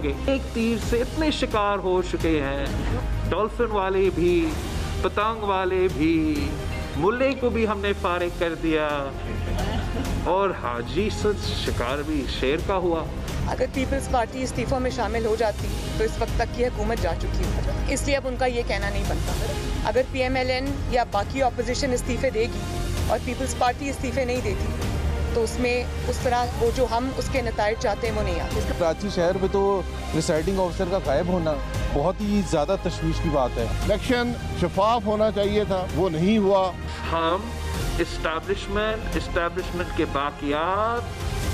करोगे? एक तीर से इतने शिकार हो चुके हैं, डॉल्फिन वाले भी, पतंग वाले भी, मुल्ले को भी हमने फारिग कर दिया, और हाजी से शिकार भी शेर का हुआ। अगर पीपल्स पार्टी इस्तीफों में शामिल हो जाती तो इस वक्त तक की हुकूमत जा चुकी है, इसलिए अब उनका ये कहना नहीं बनता। अगर PMLN या बाकी अपोजिशन इस्तीफे देगी और पीपल्स पार्टी इस्तीफे नहीं देती तो उसमें उस तरह वो जो हम उसके नताइज चाहते हैं वो नहीं आते। कराची शहर में तो प्रिसाइडिंग ऑफिसर का गायब होना बहुत ही ज़्यादा तशवीश की बात है। इलेक्शन शफाफ होना चाहिए था, वो नहीं हुआ। हम इस्टेब्लिशमेंट के बाकियात,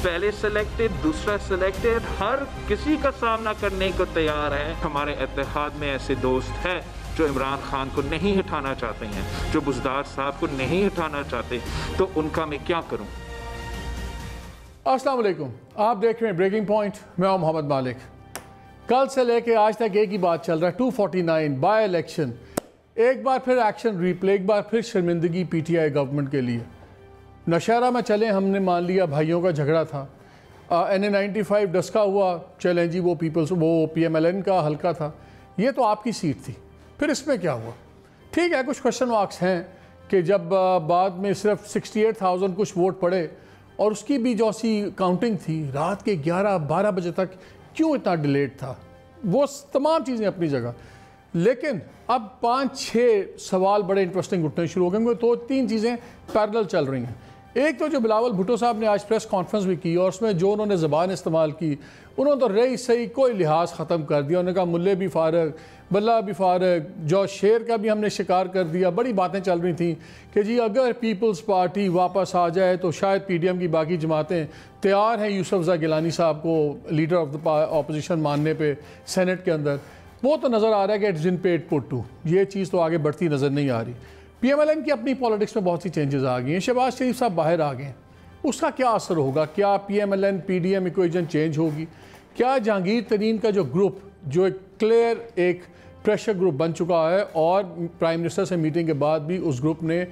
पहले सिलेक्टेड, दूसरा सिलेक्टेड, हर किसी का सामना करने को तैयार है। हमारे इत्तेहाद में ऐसे दोस्त हैं जो इमरान खान को नहीं हटाना चाहते हैं, जो बुज़दार साहब को नहीं हटाना चाहते, तो उनका मैं क्या करूं? अस्सलाम वालेकुम, आप देख रहे हैं ब्रेकिंग पॉइंट। मैं हूं मोहम्मद मालिक। कल से लेके आज तक एक ही बात चल रहा है, 249 बाय इलेक्शन। एक बार फिर एक्शन रिप्ले, एक बार फिर शर्मिंदगी PTI गवर्नमेंट के लिए। नौशहरा में चले, हमने मान लिया भाइयों का झगड़ा था। NA95 डस्का हुआ, चलें जी, वो PMLN का हल्का था, ये तो आपकी सीट थी। फिर इसमें क्या हुआ? ठीक है, कुछ क्वेश्चन मार्क्स हैं कि जब बाद में सिर्फ 68,000 कुछ वोट पड़े और उसकी भी जो सी काउंटिंग थी रात के 11-12 बजे तक, क्यों इतना डिलेड था? वो तमाम चीज़ें अपनी जगह, लेकिन अब 5-6 सवाल बड़े इंटरेस्टिंग उठने शुरू हो गए। तो 3 चीज़ें पैरेलल चल रही हैं। एक तो जो बिलावल भुट्टो साहब ने आज प्रेस कॉन्फ्रेंस भी की और उसमें जो उन्होंने ज़बान इस्तेमाल की, उन्होंने तो रही सही कोई लिहाज ख़त्म कर दिया। उन्होंने कहा मुल्ले भी फारग, बल्ला भी फारग, जो शेर का भी हमने शिकार कर दिया। बड़ी बातें चल रही थी कि जी अगर पीपल्स पार्टी वापस आ जाए तो शायद PDM की बाकी जमातें तैयार हैं यूसुफ गिलानी साहब को लीडर ऑफ द अपोजिशन मानने पे सेनेट के अंदर। वो तो नज़र आ रहा है कि it's been paid put to, ये चीज़ तो आगे बढ़ती नज़र नहीं आ रही। PMLN की अपनी पॉलिटिक्स में बहुत सी चेंजेस आ गई हैं। शहबाज शरीफ साहब बाहर आ गए, उसका क्या असर होगा? क्या PMLN PDM इक्वेशन चेंज होगी? क्या जहांगीर तरीन का जो ग्रुप, जो एक क्लियर एक प्रेशर ग्रुप बन चुका है और प्राइम मिनिस्टर से मीटिंग के बाद भी उस ग्रुप ने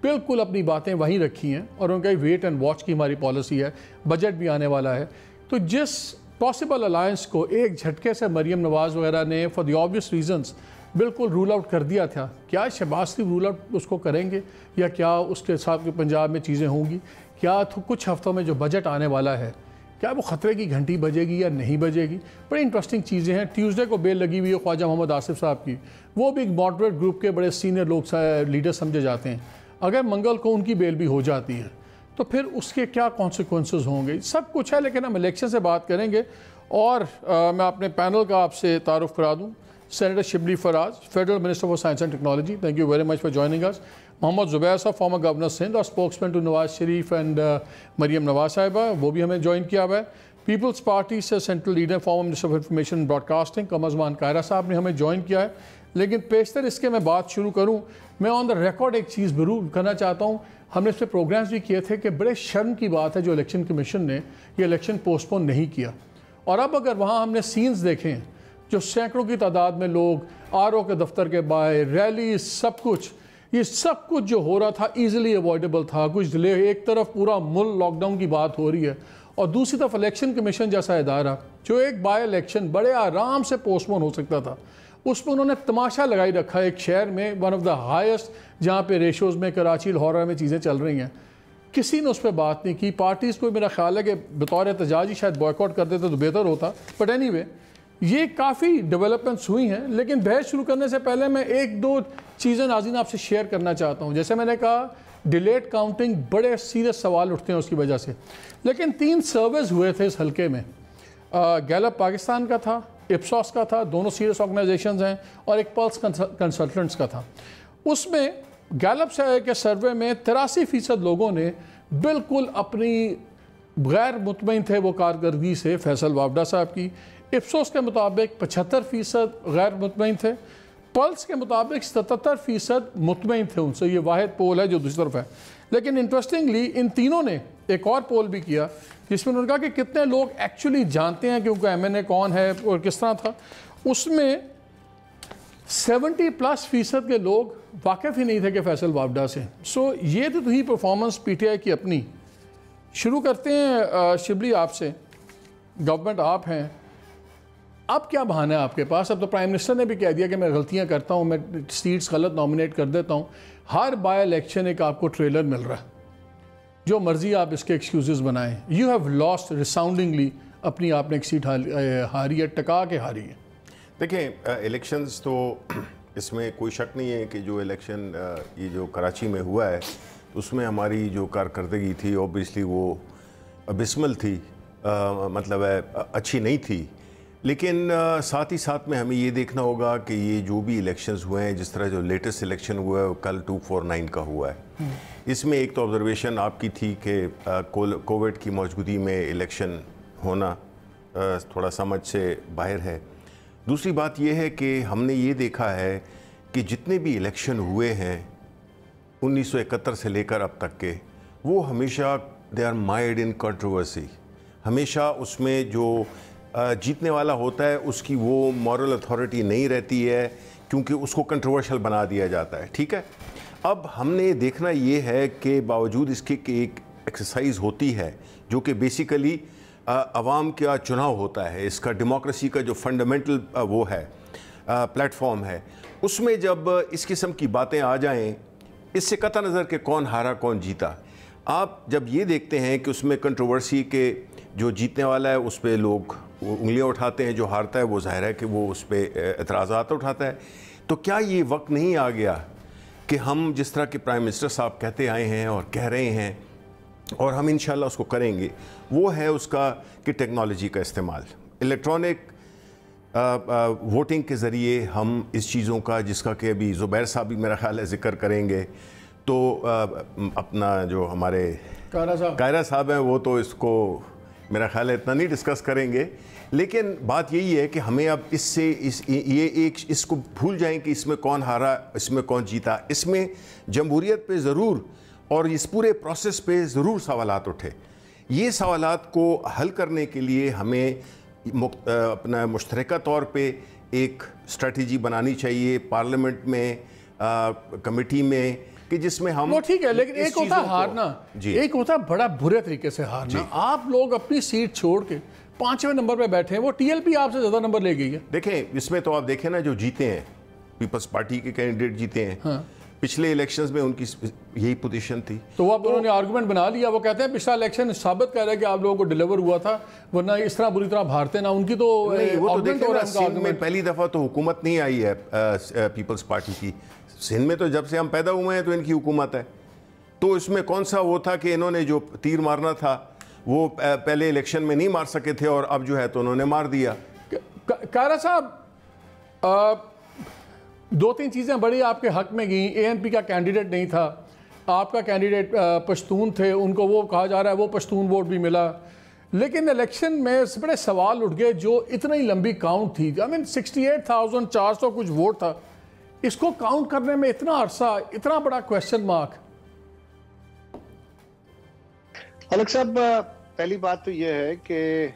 बिल्कुल अपनी बातें वहीं रखी हैं और उनका वेट एंड वॉच की हमारी पॉलिसी है, बजट भी आने वाला है, तो जिस पॉसिबल अलायंस को एक झटके से मरीम नवाज़ वगैरह ने फॉर द ऑब्वियस रीजंस बिल्कुल रूल आउट कर दिया था, क्या शहबाज शरीफ रूल आउट उसको करेंगे या क्या उसके साथ पंजाब में चीज़ें होंगी? क्या कुछ हफ्तों में जो बजट आने वाला है, क्या वो ख़तरे की घंटी बजेगी या नहीं बजेगी? बड़ी इंटरेस्टिंग चीज़ें हैं। ट्यूसडे को बेल लगी हुई है ख्वाजा मोहम्मद आसिफ साहब की, वो भी एक मॉडरेट ग्रुप के बड़े सीनियर लोग लीडर समझे जाते हैं। अगर मंगल को उनकी बेल भी हो जाती है तो फिर उसके क्या कॉन्सिक्वेंसेस होंगे? सब कुछ है, लेकिन हम इलेक्शन से बात करेंगे। और मैं अपने पैनल का आपसे तारुफ करा दूँ। Senator Shibli Faraz, Federal Minister for Science and Technology, thank you very much for joining us. Mohammad Zubair Sahab, former Governor Sindh और spokesman to Nawaz Sharif and Maryam Nawaz साहिबा, वो भी हमें ज्वाइन किया हुआ है। पीपल्स पार्टी से central leader, former minister of information and broadcasting Qamarzaman Kaira साहब ने हमें ज्वाइन किया है। लेकिन पेशतर इसके मैं बात शुरू करूँ, मैं ऑन द रिकॉर्ड एक चीज़ ज़रूर करना चाहता हूँ। हमने इस पर प्रोग्राम्स भी किए थे कि बड़े शर्म की बात है जो इलेक्शन कमीशन ने ये इलेक्शन पोस्टपोन नहीं किया। और अब अगर वहाँ हमने सीन्स देखें, जो सैकड़ों की तादाद में लोग RO के दफ्तर के बाहर, रैली, सब कुछ, ये सब कुछ जो हो रहा था ईजिली अवॉइडेबल था। कुछ डिले, एक तरफ पूरा मुल्क लॉकडाउन की बात हो रही है और दूसरी तरफ इलेक्शन कमीशन जैसा इदारा जो एक बाय इलेक्शन बड़े आराम से पोस्टपोन हो सकता था, उसमें उन्होंने तमाशा लगाई रखा है। एक शहर में वन ऑफ द हाईएस्ट जहाँ पे रेशोज़ में कराची लाहौर में चीज़ें चल रही हैं, किसी ने उस पर बात नहीं की। पार्टीज़ को मेरा ख्याल है कि बतौर एहतजाज ही शायद बॉयकॉट कर देते तो बेहतर होता। बट एनीवे, ये काफ़ी डेवलपमेंट्स हुई हैं। लेकिन बहस शुरू करने से पहले मैं 1-2 चीज़ें नाज़रीन आपसे शेयर करना चाहता हूँ। जैसे मैंने कहा, डिलेड काउंटिंग, बड़े सीरियस सवाल उठते हैं उसकी वजह से। लेकिन 3 सर्वेज हुए थे इस हल्के में, गैलप पाकिस्तान का था, इप्सॉस का था, दोनों सीरियस ऑर्गेनाइजेशंस हैं, और एक पल्स कंसल्टेंट्स का था। उसमें गैलप से के सर्वे में 83% लोगों ने बिल्कुल अपनी गैर मुतमईन थे वो कारकर्दगी से फैसल वावडा साहब की। इप्सोस के मुताबिक 75% गैर मुतमईन थे। पल्स के मुताबिक 77% मुतमईन थे उनसे। ये वाहिद पोल है जो दूसरी तरफ है। लेकिन इंटरेस्टिंगली इन तीनों ने एक और पोल भी किया जिसमें उन्होंने कहा कि कितने लोग एक्चुअली जानते हैं कि उनका MNA कौन है और किस तरह था। उसमें 70+% के लोग वाकिफ़ ही नहीं थे कि फैसल वावडा से। सो ये तो थी परफॉर्मेंस PTI की अपनी। शुरू करते हैं शिबली आपसे, गवर्नमेंट आप हैं, अब क्या बहाना है आपके पास? अब तो प्राइम मिनिस्टर ने भी कह दिया कि मैं गलतियां करता हूं, मैं सीट्स गलत नॉमिनेट कर देता हूं। हर बाय इलेक्शन एक आपको ट्रेलर मिल रहा है, जो मर्जी आप इसके एक्सक्यूजेस बनाएं। यू हैव लॉस्ट रिसाउंडिंगली, अपनी आपने एक सीट हारी है, टका के हारी है। देखें, इलेक्शंस तो इसमें कोई शक नहीं है कि जो इलेक्शन ये जो कराची में हुआ है उसमें हमारी जो कारकर्दगी थी ऑब्वियसली वो अबिस्मल थी, मतलब है अच्छी नहीं थी। लेकिन साथ ही साथ में हमें ये देखना होगा कि ये जो भी इलेक्शंस हुए हैं, जिस तरह जो लेटेस्ट इलेक्शन हुआ है कल 249 का हुआ है, इसमें एक तो ऑब्जर्वेशन आपकी थी कि कोविड की मौजूदगी में इलेक्शन होना थोड़ा समझ से बाहर है। दूसरी बात यह है कि हमने ये देखा है कि जितने भी इलेक्शन हुए हैं 1971 से लेकर अब तक के, वो हमेशा they are mired in controversy. हमेशा उसमें जो जीतने वाला होता है उसकी वो मॉरल अथॉरिटी नहीं रहती है, क्योंकि उसको कंट्रोवर्शियल बना दिया जाता है। ठीक है, अब हमने देखना ये है कि बावजूद इसके कि एक एक्सरसाइज होती है जो कि बेसिकली अवाम का चुनाव होता है, इसका डेमोक्रेसी का जो फंडामेंटल वो है प्लेटफॉर्म है, उसमें जब इस किस्म की बातें आ जाएं, इससे कतई नज़र के कौन हारा कौन जीता, आप जब ये देखते हैं कि उसमें कंट्रोवर्सी के जो जीतने वाला है उस पर लोग उंगलियां उठाते हैं, जो हारता है वो जाहिर है कि वो उस पर एतराज़ात उठाता है। तो क्या ये वक्त नहीं आ गया कि हम जिस तरह के प्राइम मिनिस्टर साहब कहते आए हैं और कह रहे हैं, और हम इंशाल्लाह उसको करेंगे, वो है उसका कि टेक्नोलॉजी का इस्तेमाल, इलेक्ट्रॉनिक वोटिंग के ज़रिए हम इस चीज़ों का, जिसका कि अभी ज़ुबैर साहब भी मेरा ख्याल है ज़िक्र करेंगे, तो अपना जो हमारे कायरा साहब हैं वो तो इसको मेरा ख्याल है इतना नहीं डिस्कस करेंगे। लेकिन बात यही है कि हमें अब इससे इसको भूल जाएं कि इसमें कौन हारा, इसमें कौन जीता। इसमें जमहूरियत पे ज़रूर और इस पूरे प्रोसेस पे ज़रूर सवालात उठे। ये सवालात को हल करने के लिए हमें अपना मुश्तरका तौर पे एक स्ट्रेटजी बनानी चाहिए पार्लियामेंट में, कमेटी में, कि जिसमें हम वो ठीक है। लेकिन एक होता हारना, एक होता बड़ा बुरे तरीके से हारना। आप लोग अपनी सीट छोड़ के 5वें नंबर पे बैठे हैं, वो टीएलपी आपसे ज़्यादा नंबर ले गई है। देखें, इसमें तो आप देखें ना, जो जीते हैं पीपल्स पार्टी के कैंडिडेट जीते हैं। हाँ। पिछले इलेक्शंस में उनकी यही पोजीशन थी, तो अब उन्होंने आर्गुमेंट बना लिया। वो कहते हैं पिछला इलेक्शन साबित कर रहा है कि आप लोगों को डिलीवर हुआ था, वरना इस तरह बुरी तरह हारते ना। उनकी तो वो तो देखें ना, सिंध में पहली दफ़ा तो हुकूमत नहीं आई है पीपल्स पार्टी की। सिंध में तो जब से हम पैदा हुए हैं तो इनकी हुकूमत है। तो इसमें कौन सा वो था कि इन्होंने जो तीर मारना था वो पहले इलेक्शन में नहीं मार सके थे, और अब जो है तो उन्होंने मार दिया। कायरा साहब, 2-3 चीज़ें बड़ी आपके हक में गई। एएनपी का कैंडिडेट नहीं था, आपका कैंडिडेट पश्तून थे, उनको वो कहा जा रहा है वो पश्तून वोट भी मिला। लेकिन इलेक्शन में बड़े सवाल उठ गए, जो इतनी लंबी काउंट थी, आई मीन 68,400 कुछ वोट था, इसको काउंट करने में इतना अरसा, इतना बड़ा क्वेश्चन मार्क। अलग साहब, पहली बात तो यह है कि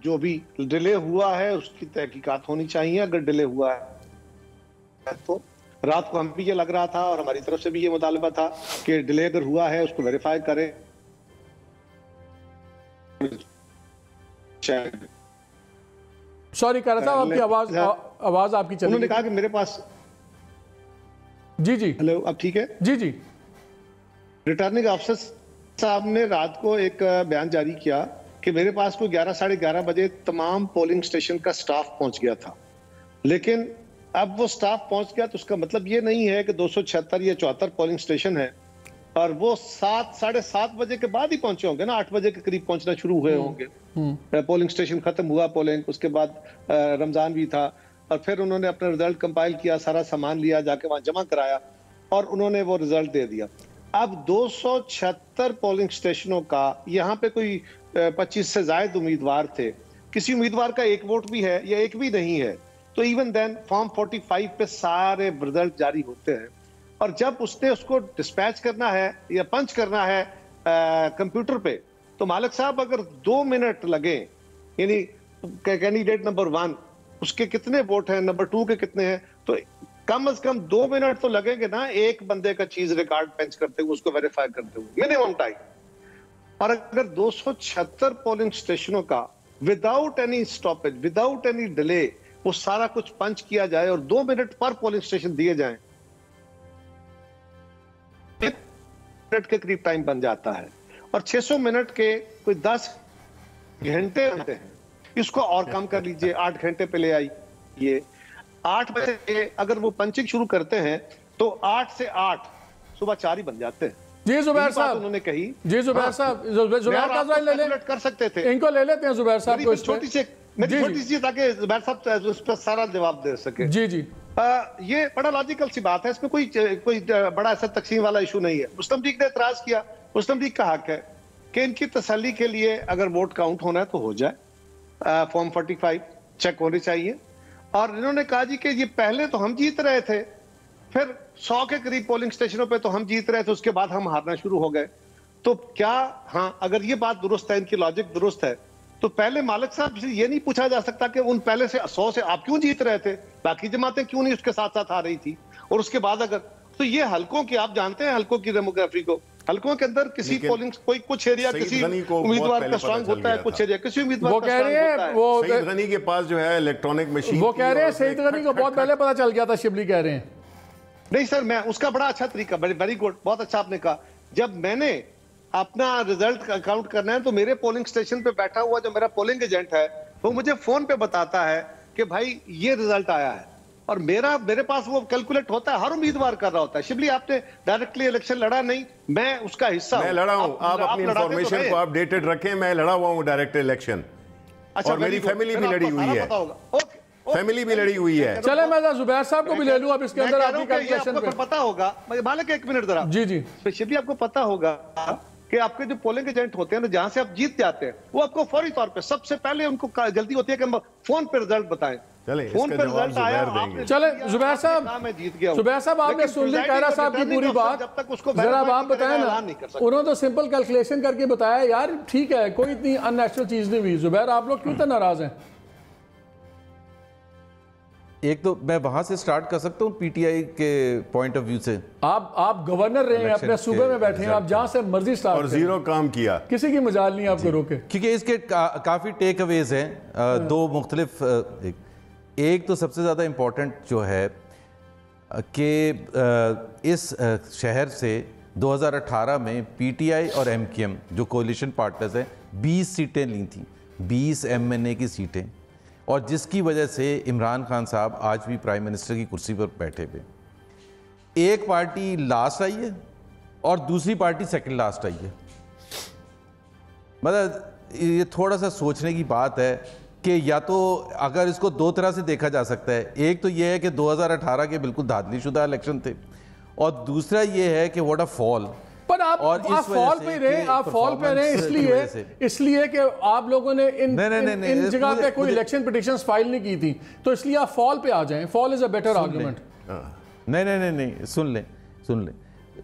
जो भी डिले हुआ है उसकी तहकीकात होनी चाहिए। अगर डिले हुआ है तो रात को हम भी ये लग रहा था और हमारी तरफ से भी ये मुतालबा था कि डिले अगर हुआ है उसको वेरीफाई करें। सॉरी कायरा साहब, आपकी आवाज आपकी चली। उन्होंने कहा कि मेरे पास जी हेलो, अब ठीक है? जी रिटर्निंग ऑफिसर साहब ने रात को एक बयान जारी किया कि मेरे पास कोई 11 साढ़े 11 बजे तमाम पोलिंग स्टेशन का स्टाफ पहुंच गया था। लेकिन अब वो स्टाफ पहुंच गया तो उसका मतलब ये नहीं है कि 276 या 74 पोलिंग स्टेशन है और वो 7 साढ़े 7 बजे के बाद ही पहुंचे होंगे ना, 8 बजे के करीब पहुंचना शुरू हुए होंगे। पोलिंग स्टेशन खत्म हुआ पोलिंग, उसके बाद रमजान भी था, और फिर उन्होंने अपना रिजल्ट कंपाइल किया, सारा सामान लिया, जाके वहां जमा कराया और उन्होंने वो रिजल्ट दे दिया। अब 276 पोलिंग स्टेशनों का, यहाँ पे कोई 25 से ज्यादा उम्मीदवार थे, किसी उम्मीदवार का एक वोट भी है या एक भी नहीं है, तो इवन देन फॉर्म 45 पे सारे रिजल्ट जारी होते हैं। और जब उसने उसको डिस्पैच करना है या पंच करना है कंप्यूटर पे, तो मालिक साहब अगर 2 मिनट लगे, यानी कैंडिडेट नंबर 1 उसके कितने वोट हैं, नंबर 2 के कितने हैं, तो कम से कम 2 मिनट तो लगेंगे ना एक बंदे का चीज रिकॉर्ड पंच करते हुए, उसको वेरीफाई करते हुए, मिनिमम टाइम। और अगर 276 पोलिंग स्टेशनों का without any stoppage, without any delay वो सारा कुछ पंच किया जाए और 2 मिनट पर पोलिंग स्टेशन दिए जाएं, 1 मिनट के करीब टाइम बन जाता है। और 600 मिनट के कोई 10 घंटे बनते हैं, इसको और कम कर लीजिए, 8 घंटे पे ले आइए। 8 बजे अगर वो पंचिंग शुरू करते हैं तो 8 से 8 सुबह 4 ही बन जाते हैं। जी जुबैर साहब, उन्होंने कही। जी जुबैर साहब, जुबैर का ले कर सकते थे, इनको ले लेते हैं जुबैर साहब को, छोटी सी ताकि जुबैर साहब उस पर सारा जवाब दे सके। जी जी, ये बड़ा लॉजिकल सी बात है, इसमें कोई बड़ा ऐसा तकसीम वाला इशू नहीं है। मुस्लिम लीग ने एतराज किया, मुस्लिम लीग का हक है कि इनकी तसल्ली के लिए अगर वोट काउंट होना है तो हो जाए, फॉर्म 45 चेक होने चाहिए। और इन्होंने कहा जी कि ये पहले तो हम जीत रहे थे, फिर 100 के करीब पोलिंग स्टेशनों पे तो हम जीत रहे थे, उसके बाद हम हारना शुरू हो गए। तो क्या, हाँ अगर ये बात दुरुस्त है, इनकी लॉजिक दुरुस्त है, तो पहले मालिक साहब से ये नहीं पूछा जा सकता कि उन पहले से 100 से आप क्यों जीत रहे थे, बाकी जमातें क्यों नहीं उसके साथ साथ आ रही थी। और उसके बाद अगर, तो ये हलकों की, आप जानते हैं हलकों की डेमोग्राफी को, हलकों के अंदर किसी पोलिंग, कोई कुछ एरिया किसी उम्मीदवार का स्ट्रांग होता है, कुछ एरिया किसी उम्मीदवार का स्ट्रांग होता है। वो सईद गनी के पास जो है इलेक्ट्रॉनिक मशीन, वो कह रहे हैं सईद गनी को बहुत पहले पता चल गया था, शिबली कह रहे हैं। नहीं सर, मैं उसका बड़ा अच्छा तरीका, वेरी गुड, बहुत अच्छा आपने कहा। जब मैंने अपना रिजल्ट काउंट करना है तो मेरे पोलिंग स्टेशन पे बैठा हुआ जो मेरा पोलिंग एजेंट है वो मुझे फोन पे बताता है कि भाई ये रिजल्ट आया है, और मेरे पास वो कैलकुलेट होता है, हर उम्मीदवार कर रहा होता है। शिबली आपने डायरेक्टली इलेक्शन लड़ा नहीं, मैं उसका हिस्सा, मैं लड़ा हूं, आप अपनी इंफॉर्मेशन को अपडेटेड रखें, मैं लड़ा हुआ हूं डायरेक्ट इलेक्शन। अच्छा, और मेरी फैमिली भी लड़ी हुई है, फैमिली भी लड़ी हुई है। चले मैं जुबैर साहब को भी ले लूं अब इसके अंदर, आपकी कैलकुलेशन पे पता होगा मालिक, 1 मिनट जरा। जी जी, शिबली आपको पता होगा कि आपके जो पोलिंग एजेंट होते हैं ना, जहां से आप जीत जाते हैं, वो आपको फौरी तौर पे सबसे पहले उनको जल्दी होती है कि हम फोन पे रिजल्ट बताएं। फोन पे रिजल्ट आया, चले जुबैर साहब, मैं जीत गया। जुबैर साहब आपने सुन ली कैरा साहब की पूरी बात, जब तक उसको जरा आप बताएं ना। उन्होंने तो सिंपल कैलकुलेशन करके बताया यार, ठीक है, कोई इतनी अननेचुरल चीज नहीं हुई। जुबैर आप लोग क्यों तो नाराज हैं? एक तो मैं वहां से स्टार्ट कर सकता हूं पीटीआई के पॉइंट ऑफ व्यू से। आप गवर्नर रहे हैं, अपने सूबे में बैठे हैं, आप जहां से मर्जी स्टार्ट और जीरो काम किया, किसी की मजाल नहीं आपको रोके, क्योंकि इसके काफी टेक अवेज हैं, 2 मुख्तलिफ। एक तो सबसे ज्यादा इंपॉर्टेंट जो है कि इस शहर से 2018 में पीटीआई और एमकेएम जो कोalition पार्टनर्स हैं 20 सीटें ली थी, 20 एमएनए की सीटें, और जिसकी वजह से इमरान खान साहब आज भी प्राइम मिनिस्टर की कुर्सी पर बैठे हुए। एक पार्टी लास्ट आई है और दूसरी पार्टी सेकंड लास्ट आई है। मतलब ये थोड़ा सा सोचने की बात है कि या तो अगर इसको 2 तरह से देखा जा सकता है, एक तो ये है कि 2018 के बिल्कुल धांधलीशुदा इलेक्शन थे, और दूसरा ये है कि व्हाट अ फॉल। पर आप फॉल पे रहे, आप फॉल पे रहे इसलिए कि आप लोगों ने इन जगह पे कोई इलेक्शन पिटीशंस फाइल नहीं की थी, तो इसलिए आप फॉल पे आ जाएं। Fall is a better argument. नहीं, सुन ले,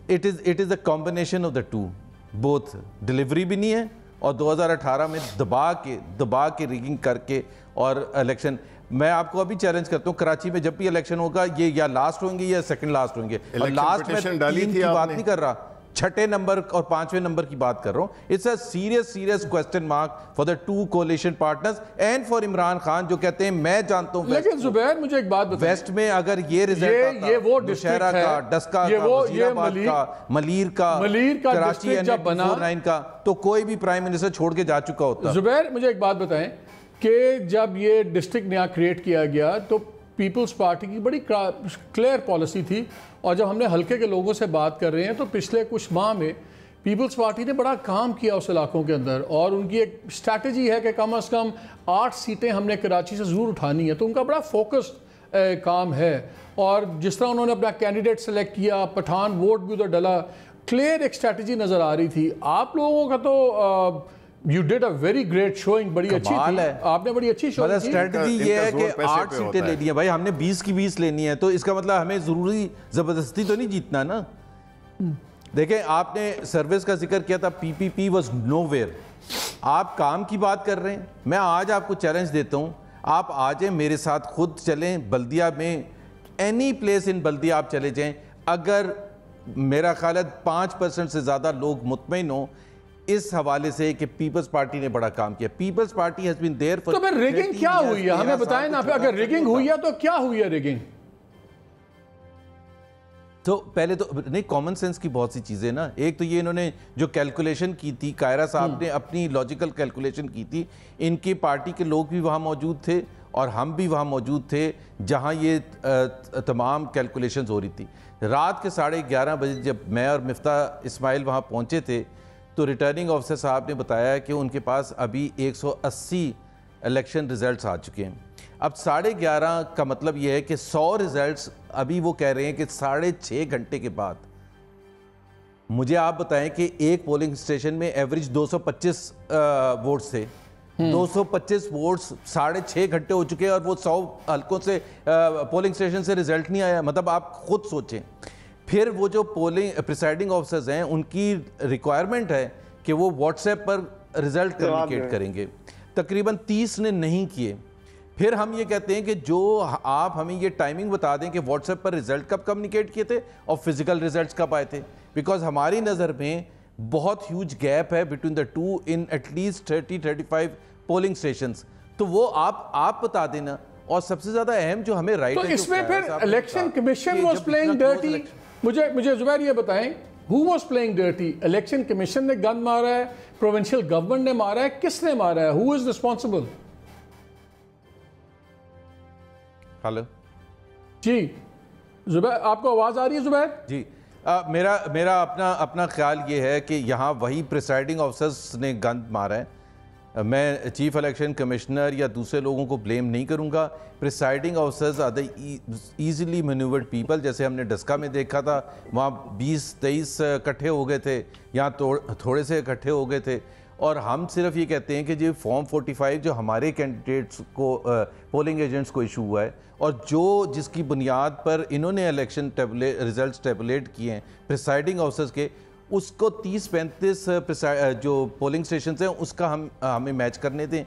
it is a combination of the two, both. Delivery भी नहीं है और 2018 में दबा के रिगिंग करके और इलेक्शन। मैं आपको अभी चैलेंज करता हूँ, कराची में जब भी इलेक्शन होगा ये या लास्ट होंगे या सेकंड लास्ट होंगे, और लास्ट में 3 की बात नहीं कर रहा, 6ठे नंबर और 5वें नंबर की बात कर रहा हूं। It's a serious question mark for the 2 कोalition partners and for Imran Khan, जो कहते हैं मैं जानता हूं। लेकिन जुबैर मुझे एक बात बताइए, वेस्ट में अगर ये रिजल्ट आता, ये वो डिस्ट्रिक्ट है, डस्का का, वजीराबाद का, मलीर का कराची जब बना 49 का, तो कोई भी प्राइम मिनिस्टर छोड़ के जा चुका होता। जुबैर मुझे एक बात बताएं कि जब ये डिस्ट्रिक्ट नया क्रिएट किया गया तो पीपल्स पार्टी की बड़ी क्लियर पॉलिसी थी, और जब हमने हल्के के लोगों से बात कर रहे हैं तो पिछले कुछ माह में पीपल्स पार्टी ने बड़ा काम किया उस इलाकों के अंदर, और उनकी एक स्ट्रैटेजी है कि कम से कम 8 सीटें हमने कराची से ज़रूर उठानी है। तो उनका बड़ा फोकस्ड काम है, और जिस तरह उन्होंने अपना कैंडिडेट सेलेक्ट किया, पठान वोट भी उधर डला, क्लियर एक स्ट्रैटेजी नज़र आ रही थी। आप लोगों का तो You did a very great showing, बड़ी अच्छी थी, आपने बड़ी अच्छी शोइंग की। स्ट्रेटजी ये है कि 8 सीटें लेनी है भाई, हमने 20 की 20 लेनी है, तो इसका मतलब हमें जरूरी जबरदस्ती तो नहीं जीतना ना। देखें, आपने सर्विस का जिक्र किया था, पीपीपी वाज नोवेयर। आप काम की बात कर रहे हैं, मैं आज आपको चैलेंज देता हूं, आप आ जाएं मेरे साथ, खुद चलें बल्दिया में, एनी प्लेस इन बल्दिया आप चले जाएं। अगर मेरा ख्याल है 5% से ज़्यादा लोग मुतमईन हो इस हवाले से कि पीपल्स पार्टी ने बड़ा काम किया। Peoples Party has been there for. तो फिर रिगिंग क्या हुई है, हमें बताएं ना। अगर रिगिंग हुई है तो क्या हुई है रिगिंग? तो पहले तो नहीं, कॉमन सेंस की बहुत सी चीज़ें ना। एक तो ये इन्होंने जो कैलकुलेशन की थी, कायरा साहब ने अपनी लॉजिकल कैलकुलेशन की थी, इनकी पार्टी के लोग भी वहाँ मौजूद थे और हम भी वहाँ मौजूद थे जहाँ ये तमाम कैलकुलेशंस हो रही थी। रात के 11:30 बजे जब मैं और मिफ्ता इस्माइल वहाँ पहुँचे थे तो रिटर्निंग ऑफिसर साहब ने बताया कि उनके पास अभी 180 इलेक्शन रिजल्ट्स आ चुके हैं। अब 11:30 का मतलब यह है कि 100 रिजल्ट्स अभी वो कह रहे हैं कि 6.5 घंटे के बाद। मुझे आप बताएं कि एक पोलिंग स्टेशन में एवरेज 225 वोट्स थे। 225 वोट्स 6.5 घंटे हो चुके हैं और वो 100 हल्कों से पोलिंग स्टेशन से रिजल्ट नहीं आया। मतलब आप खुद सोचें। फिर वो जो पोलिंग प्रिसाइडिंग ऑफिसर्स हैं उनकी रिक्वायरमेंट है कि वो व्हाट्सएप पर रिजल्ट कम्युनिकेट करेंगे, तकरीबन 30 ने नहीं किए। फिर हम ये कहते हैं कि जो आप हमें ये टाइमिंग बता दें कि व्हाट्सएप पर रिजल्ट कब कम्युनिकेट किए थे और फिजिकल रिजल्ट्स कब आए थे, बिकॉज हमारी नज़र में बहुत ह्यूज गैप है between the two in at least 30-35 polling stations. तो वो आप बता देना। और सबसे ज़्यादा अहम जो हमें राइट तो है, इसमें फिर election commission was playing dirty. मुझे जुबैर ये बताएं, who was playing dirty? Election commission ने गन मारा है, प्रोविंशियल गवर्नमेंट ने मारा है, किसने मारा है? Who is responsible? हेलो जी जुबैर, आपको आवाज आ रही है जुबैर? जी। मेरा अपना ख्याल ये है कि यहाँ वही प्रिसाइडिंग ऑफिसर्स ने गंद मारा है। मैं चीफ इलेक्शन कमिश्नर या दूसरे लोगों को ब्लेम नहीं करूँगा। Presiding officers are the easily manoeuvred people. जैसे हमने डस्का में देखा था, वहाँ 20-23 इकट्ठे हो गए थे, यहाँ थोड़े से इकट्ठे हो गए थे। और हम सिर्फ ये कहते हैं कि जो फॉर्म 45 जो हमारे कैंडिडेट्स को पोलिंग एजेंट्स को इशू हुआ है और जिसकी बुनियाद पर इन्होंने इलेक्शन रिजल्ट्स टेबुलेट किए हैं प्रिसाइडिंग ऑफिसर्स के, उसको 30-35 जो पोलिंग स्टेशन हैं उसका हमें मैच करने दें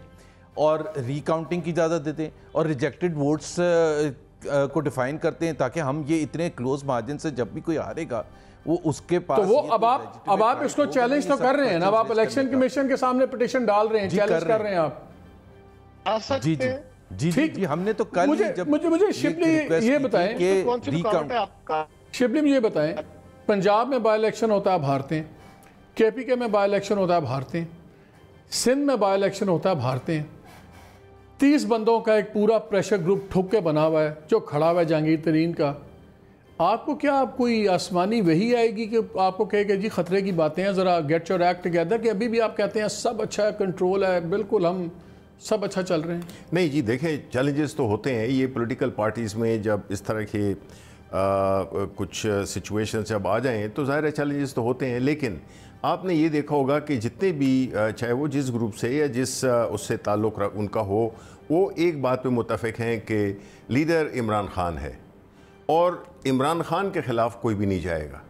और रिकाउंटिंग की इजाज़त देते हैं और रिजेक्टेड वोट्स को डिफाइन करते हैं, ताकि हम ये इतने क्लोज मार्जिन से जब भी कोई हारेगा वो उसके पास। तो वो अब आप इसको चैलेंज तो कर रहे हैं ना, अब आप इलेक्शन कमीशन के सामने पिटीशन डाल रहे हैं, चैलेंज कर रहे हैं आप? जी जी जी जी, हमने तो कल मुझे शिबली ये बताएं, शिबली मुझे बताएं, पंजाब में बाई इलेक्शन होता है, आप हारते हैं। KPK में बाई इलेक्शन होता है, आप हारते हैं। सिंध में बाई इलेक्शन होता है, आप हारते हैं। 30 बंदों का एक पूरा प्रेशर ग्रुप ठुक के बना हुआ है जो खड़ा हुआ है जहांगीर तरीन का। आपको क्या कोई आसमानी वही आएगी कि आपको कहे कि जी खतरे की बातें हैं, ज़रा गेट योर एक्ट टुगेदर, कि अभी भी आप कहते हैं सब अच्छा है, कंट्रोल है, बिल्कुल हम सब अच्छा चल रहे हैं? नहीं जी, देखें चैलेंजेस तो होते हैं। ये पॉलिटिकल पार्टीज़ में जब इस तरह के कुछ सिचुएशन जब आ जाएं तो ज़ाहिर है चैलेंजेस तो होते हैं। लेकिन आपने ये देखा होगा कि जितने भी चाहे वो जिस ग्रुप से या जिस उससे ताल्लुक़ उनका हो, वो एक बात पे मुत्तफ़िक हैं कि लीडर इमरान खान है और इमरान खान के ख़िलाफ़ कोई भी नहीं जाएगा।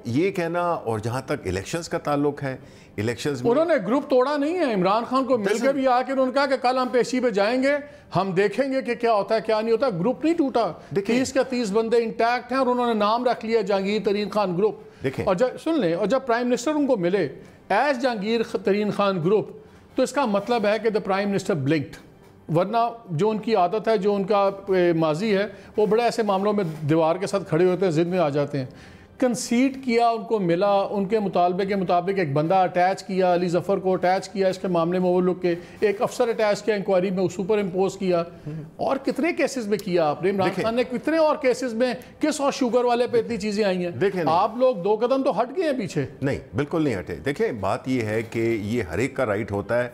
ये कहना, और जहाँ तक इलेक्शंस का ताल्लुक है, इलेक्शंस में उन्होंने ग्रुप तोड़ा नहीं है। इमरान खान को मिलकर भी आके उन्होंने कहा कि कल हम पेशी पे जाएंगे, हम देखेंगे कि क्या होता है क्या नहीं होता। ग्रुप नहीं टूटा, 30 के 30 बंदे इंटैक्ट हैं और उन्होंने नाम रख लिया जहांगीर तरीन खान ग्रुप। और जब सुन लें, और जब प्राइम मिनिस्टर उनको मिले एज जहांगीर तरीन खान ग्रुप, तो इसका मतलब है कि द प्राइम मिनिस्टर ब्लिंक्ड। वरना जो उनकी आदत है, जो उनका माजी है, वो बड़े ऐसे मामलों में दीवार के साथ खड़े होते हैं, जिद में आ जाते हैं। कंसीड किया, उनको मिला, उनके मुतालबे के मुताबिक एक बंदा अटैच किया, अली जफ़र को अटैच किया इसके मामले में, वो लोग के एक अफसर अटैच किया इंक्वायरी में, सुपर इम्पोज किया। और कितने केसेस में किया आपने? इमरान खान ने कितने और केसेस में, किस और शुगर वाले पे इतनी चीज़ें आई हैं? देखें, आप लोग 2 कदम तो हट गए हैं पीछे। नहीं, बिल्कुल नहीं हटे। देखें, बात ये है कि ये हर एक का राइट होता है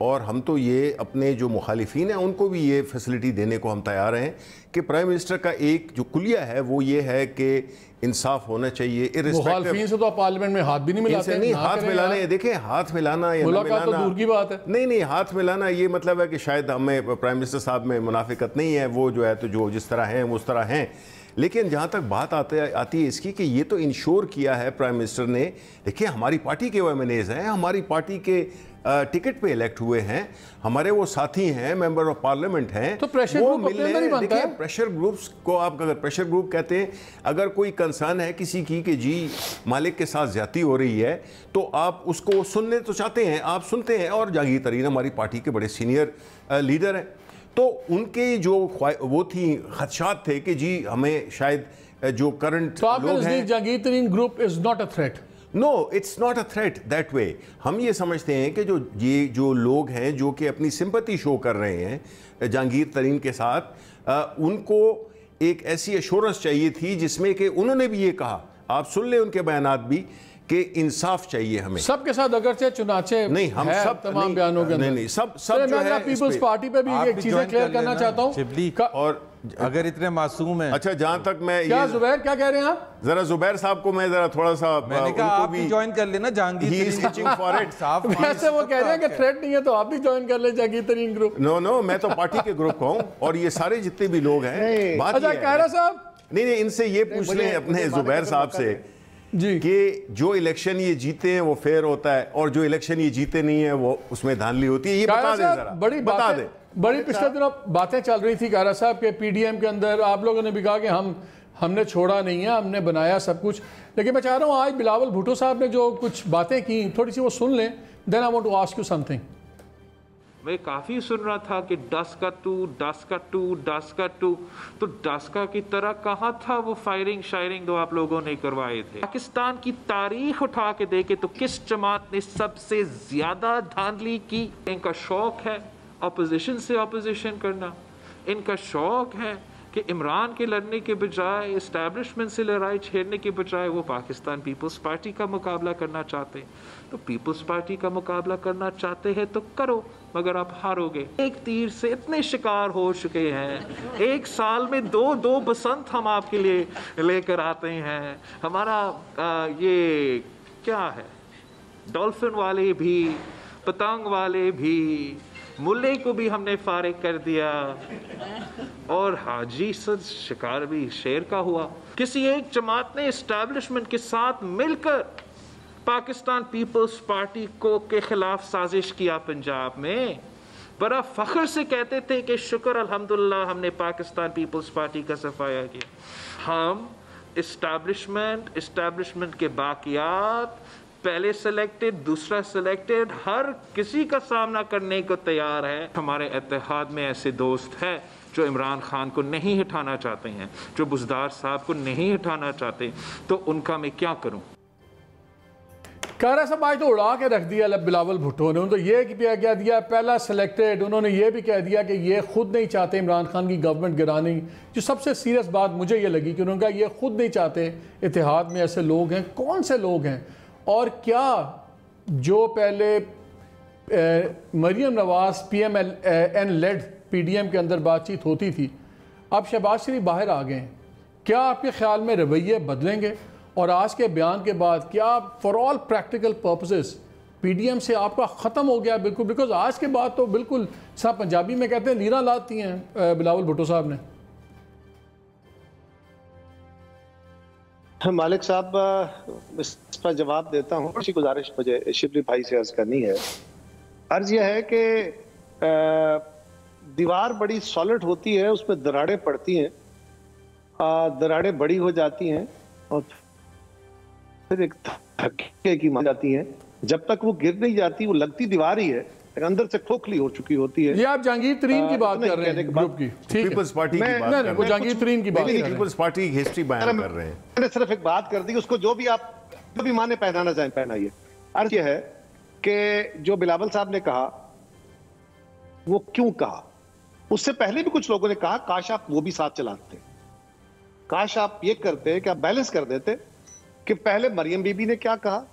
और हम तो ये अपने जो मुखालिफिन हैं उनको भी ये फैसिलिटी देने को हम तैयार हैं कि प्राइम मिनिस्टर का एक जो कुलिया है वो ये है कि इंसाफ होना चाहिए। मुखालिफिन से तो पार्लियामेंट में हाथ भी नहीं मिलाते। नहीं, हाथ मिलाने, देखें हाथ मिलाना या ना मिलाना तो दूर की बात है। नहीं, हाथ मिलाना ये मतलब है कि शायद हमें प्राइम मिनिस्टर साहब में मुनाफिकत नहीं है, वो जो है तो जो जिस तरह हैं वो उस तरह हैं। लेकिन जहाँ तक बात आती है इसकी कि ये तो इंश्योर किया है प्राइम मिनिस्टर ने, देखिए हमारी पार्टी के वो एमएनएज हैं, हमारी पार्टी के टिकट पे इलेक्ट हुए हैं, हमारे वो साथी हैं, मेंबर ऑफ पार्लियामेंट हैं, तो प्रेशर वो ग्रुप मिलने, नहीं बनता देखिए है? प्रेशर ग्रुप्स को आप अगर प्रेशर ग्रुप कहते हैं, अगर कोई कंसर्न है किसी की कि जी मालिक के साथ ज्यादती हो रही है तो आप उसको सुनने तो चाहते हैं, आप सुनते हैं। और जहांगीर तरीन हमारी पार्टी के बड़े सीनियर लीडर हैं, तो उनके जो वो थी खदशात थे कि जी हमें शायद जो करंट लोग हैं, Jahangir Tareen group is not a threat. No, it's not a threat that way. हम ये समझते हैं कि जो लोग हैं जो कि अपनी सिंपैथी शो कर रहे हैं जहांगीर तरीन के साथ, उनको एक ऐसी एश्योरेंस चाहिए थी जिसमें कि उन्होंने भी ये कहा, आप सुन ले उनके बयानात भी, कि इंसाफ चाहिए हमें सबके साथ। अगर से चुनाचे नहीं, हम सब तमाम बयानों के अंदर नहीं सब जो है पीपल्स पार्टी पे भी एक चीजें क्लियर करना चाहता हूं। और अगर इतने मासूम हैं, अच्छा जहां तक मैं क्या जुबैर क्या कह रहे हैं आप? जरा जुबैर साहब को मैं जरा थोड़ा सा, मैंने कहा आप भी ज्वाइन कर लेना जहांगीर तरीन फॉर इट। वैसे वो कह रहे हैं कि थ्रेट नहीं है तो आप भी ज्वाइन कर ले जहांगीर तरीन ग्रुप। नो, मैं तो पार्टी के ग्रुप का हूं, और ये सारे जितने भी लोग हैं, बात अच्छा कहरा साहब, नहीं इनसे ये पूछ लें अपने जुबैर साहब से जी कि जो इलेक्शन ये जीते हैं वो फेयर होता है, और जो इलेक्शन ये जीते नहीं है वो उसमें धांधली होती है, ये बता दें जरा, बड़ी बता दें। बड़ी पिछले दिनों बातें चल रही थी कारा साहब के पीडीएम के अंदर, आप लोगों ने भी कहा कि हमने छोड़ा नहीं है, हमने बनाया सब कुछ। लेकिन मैं चाह रहा हूँ आज बिलावल भुट्टो साहब ने जो कुछ बातें की थोड़ी सी वो सुन लें, then I want to ask you something. मैं काफ़ी सुन रहा था कि डस्का टू, तो डस्का की तरह कहाँ था वो फायरिंग शायरिंग जो आप लोगों ने करवाए थे। पाकिस्तान की तारीख उठा के देखे तो किस जमात ने सबसे ज्यादा धांधली की? इनका शौक है अपोजिशन से अपोजिशन करना, इनका शौक है कि इमरान के लड़ने के बजाय, इस्टेब्लिशमेंट से लड़ाई छेड़ने के बजाय वो पाकिस्तान पीपल्स पार्टी का मुकाबला करना चाहते हैं। तो पीपल्स पार्टी का मुकाबला करना चाहते हैं तो करो, मगर आप हारोगे। एक तीर से इतने शिकार हो चुके हैं, एक साल में दो बसंत हम आपके लिए लेकर आते हैं। हमारा ये क्या है, डॉल्फिन वाले भी, पतंग वाले भी, मुल्ले को भी हमने फारिग कर दिया, और हाजी सद शिकार भी शेर का हुआ। किसी एक जमात ने इस्टेब्लिशमेंट के साथ मिलकर पाकिस्तान पीपल्स पार्टी को के खिलाफ साजिश किया पंजाब में, बड़ा फख्र से कहते थे कि शुक्र अल्हम्दुलिल्लाह हमने पाकिस्तान पीपल्स पार्टी का सफाया किया। हम इस्टेब्लिशमेंट के बाकियात, पहले सिलेक्टेड दूसरा सिलेक्टेड, हर किसी का सामना करने को तैयार है। हमारे इत्तेहाद में ऐसे दोस्त हैं जो इमरान खान को नहीं हटाना चाहते हैं, जो बुज़दार साहब को नहीं हटाना चाहते, तो उनका मैं क्या करूं? कारा साहब आज तो उड़ा के रख दिया बिलावल भुट्टो ने। उन्होंने ये कह दिया पहला सिलेक्टेड, उन्होंने ये भी कह दिया कि ये खुद नहीं चाहते इमरान खान की गवर्नमेंट गिरानी। जो सबसे सीरियस बात मुझे ये लगी कि उन्होंने कहा ये खुद नहीं चाहते, इत्तेहाद में ऐसे लोग हैं। कौन से लोग हैं? और क्या जो पहले Maryam Nawaz PMLN led PDM के अंदर बातचीत होती थी, अब शहबाज शरीफ बाहर आ गए हैं, क्या आपके ख्याल में रवैये बदलेंगे? और आज के बयान के बाद क्या for all practical purposes PDM से आपका ख़त्म हो गया बिल्कुल? बिकॉज आज के बाद तो बिल्कुल साहब पंजाबी में कहते हैं लीरा लाती हैं बिलावल भुट्टो साहब ने। मालिक साहब इस पर जवाब देता हूँ। अच्छी गुजारिश मुझे शिबली भाई से अर्ज करनी है। अर्ज यह है कि दीवार बड़ी सॉलिड होती है, उसमें दरारें पड़ती हैं, दरारें बड़ी हो जाती हैं और फिर एक धक्के की मान जाती हैं। जब तक वो गिर नहीं जाती वो लगती दीवार ही है, अंदर से खोखली हो चुकी होती है। ये आप जहांगीर तरीन की बात कर रहे हैं ग्रुप की, पीपल्स पार्टी की बात कर रहे हैं, वो जहांगीर तरीन की बात कर रहे हैं, पीपल्स पार्टी की हिस्ट्री बयान कर रहे हैं। मैंने सिर्फ एक बात कर दी, उसको जो भी आप जो भी माने पहनाना चाहें पहनाइए। अर्ज यह है कि जो बिलावल साहब ने कहा वो क्यों कहा, उससे पहले भी कुछ लोगों ने कहा काश आप वो भी साथ चलाते, काश आप ये करते कि आप बैलेंस कर देते कि पहले मरियम बीबी ने क्या कहा,